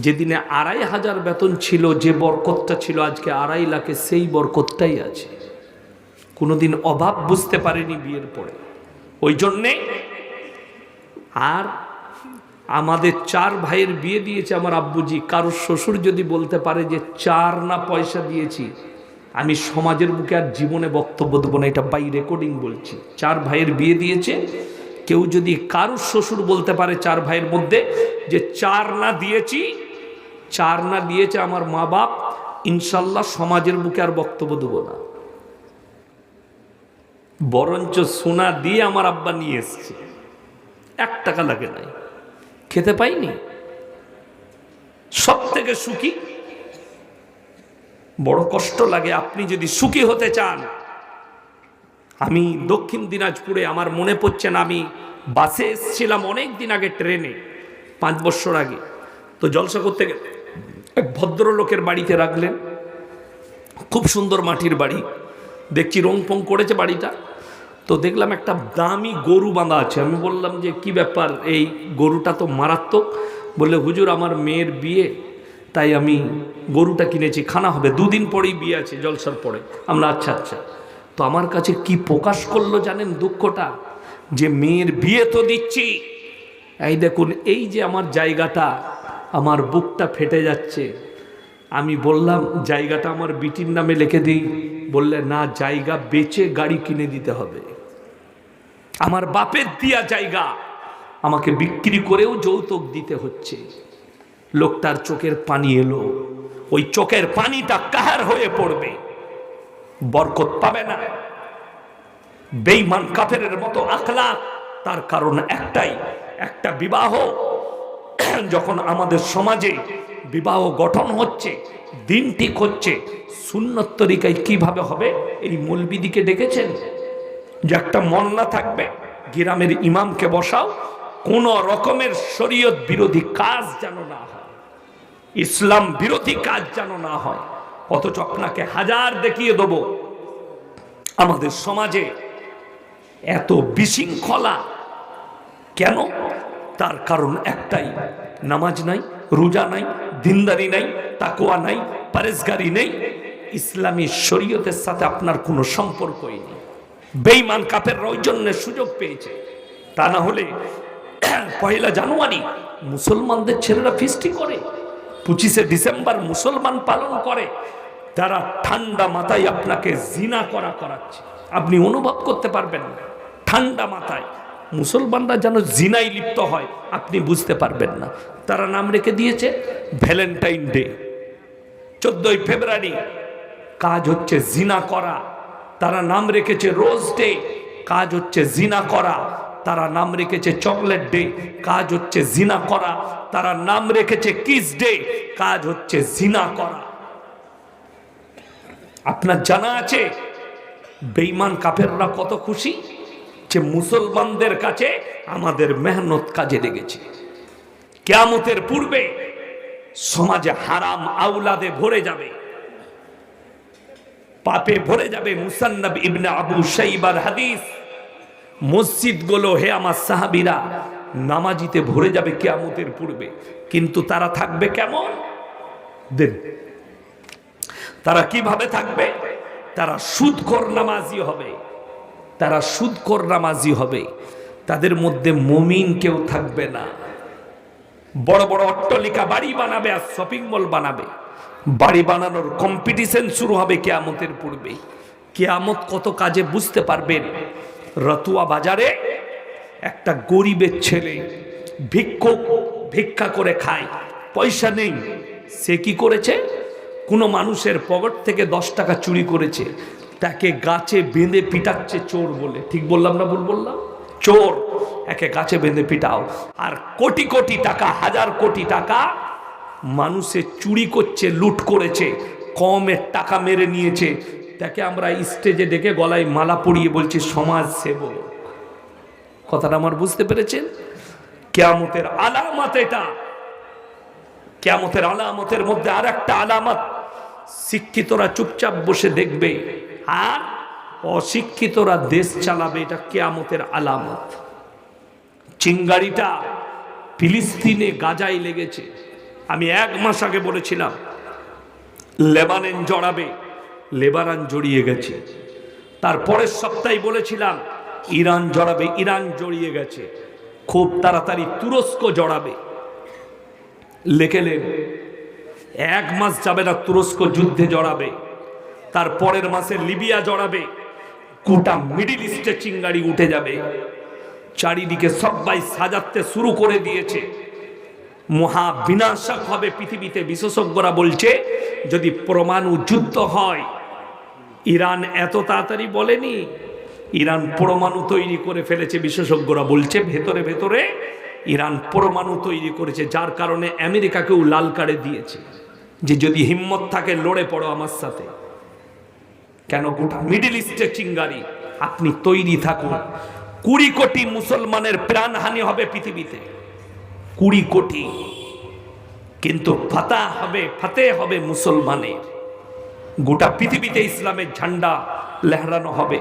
যেদিনে 2500 বেতন ছিল, যে বরকতটা ছিল, আজকে 2.5 লাখে সেই বরকতটাই আছে। কোনোদিন অভাব বুঝতে পারেনি বিয়ের পরে। ওই জন্যে আর আমাদের 4 ভাইয়ের বিয়ে দিয়েছে আমার আব্বুজি। কারোর শ্বশুর যদি বলতে পারে যে 4 না পয়সা দিয়েছি, আমি সমাজের বুকে আর জীবনে বক্তব্য দেবো না, এটা বাই রেকর্ডিং বলছি। 4 ভাইয়ের বিয়ে দিয়েছে। কেউ যদি কারোর শ্বশুর বলতে পারে 4 ভাইয়ের মধ্যে যে 4 না দিয়েছি, 4 না দিয়েছে আমার মা বাপ, ইনশাল্লাহ সমাজের বুকে আর বক্তব্য দেবো না। বরঞ্চ সোনা দিয়ে আমার আব্বা নিয়ে এসছে, 1 টাকা লাগে নাই, খেতে পাইনি। সব থেকে সুখী, বড় কষ্ট লাগে। আপনি যদি সুখী হতে চান, আমি দক্ষিণ দিনাজপুরে, আমার মনে পড়ছে না, আমি বাসে এসেছিলাম অনেক দিন আগে, ট্রেনে 5 বছর আগে। তো জলসা করতে গেলে এক ভদ্রলোকের বাড়িতে রাখলেন, খুব সুন্দর মাটির বাড়ি, দেখছি রং ফং করেছে বাড়িটা। তো দেখলাম একটা দামি গরু বাঁধা আছে। আমি বললাম যে কি ব্যাপার, এই গরুটা তো মারাত্মক। বললে, হুজুর আমার মেয়ের বিয়ে, তাই আমি গরুটা কিনেছি, খানা হবে, 2 দিন পরেই বিয়ে আছে, জলসার পরে। আমরা আচ্ছা আচ্ছা। তো আমার কাছে কি প্রকাশ করলো জানেন দুঃখটা, যে মেয়ের বিয়ে তো দিচ্ছি, এই দেখুন এই যে আমার জায়গাটা, আমার বুকটা ফেটে যাচ্ছে। আমি বললাম, জায়গাটা আমার বিটির নামে লিখে দিই। বললে, না, জায়গা বেচে গাড়ি কিনে দিতে হবে। আমার বাপের দিয়া জায়গা আমাকে বিক্রি করেও যৌতুক দিতে হচ্ছে। লোকটার চোখের পানি এলো। ওই চোখের পানিটা কাহার হয়ে পড়বে, বরকত পাবে না। বেঈমান কাফেরের মতো আখলাক। তার কারণ একটাই, একটা বিবাহ যখন আমাদের সমাজে বিবাহ গঠন হচ্ছে, দিন ঠিক হচ্ছে, সুন্নত তরিকায় কিভাবে হবে, এই মৌলবিদিকে ডেকেছেন যে একটা মন্না থাকবে, গ্রামের ইমামকে বসাও, কোন রকমের শরীয়ত বিরোধী কাজ যেন না হয়, ইসলাম বিরোধী কাজ যেন না হয়। অথচ আপনাকে হাজার দেখিয়ে দেব আমাদের সমাজে এত বিশৃঙ্খলা কেন? তার কারণ একটাই, নামাজ নাই, রোজা নাই, দিনদারি নাই, তাকওয়া নাই, পরেজগারি নেই, ইসলামী শরীয়তের সাথে আপনার কোনো সম্পর্কই নেই। বেঈমান কাফেররা ওই জন্য সুযোগ পেয়েছে। তা না হলে 1 জানুয়ারি মুসলমানদের ছেলেরা ফিস্টি করে, 25শে ডিসেম্বর মুসলমান পালন করে, তারা ঠান্ডা মাথায় আপনাকে জিনা করাচ্ছে, আপনি অনুভব করতে পারবেন না। ঠান্ডা মাথায় মুসলমানরা যেন জিনায় লিপ্ত হয়, আপনি বুঝতে পারবেন না। তারা নাম রেখে দিয়েছে ভ্যালেন্টাইন ডে। 14ই ফেব্রুয়ারি কাজ হচ্ছে জিনা করা। তারা নাম রেখেছে রোজ ডে, কাজ হচ্ছে জিনা করা। তারা নাম রেখেছে চকলেট ডে, কাজ হচ্ছে জিনা করা। তারা নাম রেখেছে কিস ডে, কাজ হচ্ছে জিনা করা। আপনার জানা আছে বেঈমান কাফেররা কত খুশি যে মুসলমানদের কাছে আমাদের মেহনত কাজে লেগেছে। কিয়ামতের পূর্বে সমাজে হারাম আওলাদে ভরে যাবে, পাপে ভরে যাবে। মুসান্নাব ইবনে আবু শাইবার হাদিস, মসজিদগুলো হে আমার সাহাবীরা নামাজিতে ভরে যাবে কিয়ামতের পূর্বে। কিন্তু তারা থাকবে কেমন? দেন তারা কিভাবে থাকবে? তারা সুদখোর নামাজি হবে, তারা সুদখোর নামাজি হবে। তাদের মধ্যে মুমিন কেউ থাকবে না। বড় বড় অট্টালিকা বাড়ি বানাবে আর শপিং মল বানাবে, বাড়ি বানানোর কম্পিটিশন শুরু হবে কিয়ামতের পূর্বে। কিয়ামত কত কাজে বুঝতে পারবেন। রতুয়া বাজারে একটা গরিবের ছেলে ভিক্ষা করে খায়, পয়সা নেই। সে কি করেছে? কোনো মানুষের পকেট থেকে 10 টাকা চুরি করেছে, তাকে গাছে বেঁধে পিটাচ্ছে চোর বলে। ঠিক বললাম না ভুল বললাম? চোর। একে গাছে বেঁধে পিটাও। আর কোটি কোটি টাকা, হাজার কোটি টাকা মানুষের চুরি করছে, লুট করেছে, কমের টাকা মেরে নিয়েছে, তাকে আমরা স্টেজে ডেকে গলায় মালা পরিয়ে বলছি সমাজ সেবক। কথাটা আমার বুঝতে পেরেছেন? কিয়ামতের আলামত এটা। কিয়ামতের আলামতের মধ্যে আর একটা আলামত, শিক্ষিতরা চুপচাপ বসে দেখবে আর অশিক্ষিতরা দেশ চালাবে, এটা কিয়ামতের আলামত। চিঙ্গারিটা ফিলিস্তিনে গাজায় লেগেছে। আমি 1 মাস আগে বলেছিলাম লেবানন জড়াবে, লেবানন জড়িয়ে গেছে। তারপরের সপ্তাহে বলেছিলাম ইরান জড়াবে, ইরান জড়িয়ে গেছে। খুব তাড়াতাড়ি তুরস্ক জড়াবে। লেখেলেন 1 মাস যাবে না তুরস্ক যুদ্ধে জড়াবে, তারপরের মাসে লিবিয়া জড়াবে। গোটা মিডিল ইস্টে চিঙ্গারি উঠে যাবে। চারিদিকে সবাই সাজাতে শুরু করে দিয়েছে। মহা বিনাশক হবে পৃথিবীতে। বিশেষজ্ঞরা বলছে যদি পরমাণু যুদ্ধ হয়, ইরান এত তাড়াতাড়ি বলেনি, ইরান পরমাণু তৈরি করে ফেলেছে। বিশেষজ্ঞরা বলছে ভেতরে ভেতরে ইরান পরমাণু তৈরি করেছে, যার কারণে আমেরিকাকেও লাল কার্ডে দিয়েছে যে যদি হিম্মত থাকে লড়ে পড়ো আমার সাথে। কেন? গোটা মিডল ইস্টে চিঙ্গারি। আপনি তৈরি থাকুন। 20 কোটি মুসলমানের প্রাণহানি হবে পৃথিবীতে, 20 কোটি। কিন্তু ফাতে হবে মুসলমানের। গোটা পৃথিবীতে ইসলামের ঝান্ডা লহরানো হবে।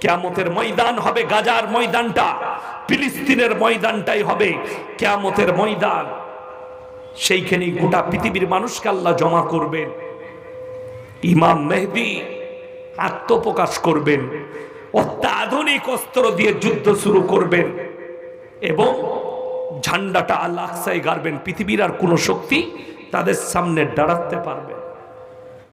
কিয়ামতের ময়দান হবে গাজার ময়দানটা, ফিলিস্তিনের ময়দানটাই হবে কিয়ামতের ময়দান। সেইখানেই গোটা পৃথিবীর মানুষকে আল্লাহ জমা করবেন। ইমাম মেহদি আত্মপ্রকাশ করবেন, অত্যাধুনিক অস্ত্র দিয়ে যুদ্ধ শুরু করবেন এবং ঝান্ডাটা আল আকসায় গাড়বেন। পৃথিবীর আর কোনো শক্তি তাদের সামনে দাঁড়াতে পারবে না।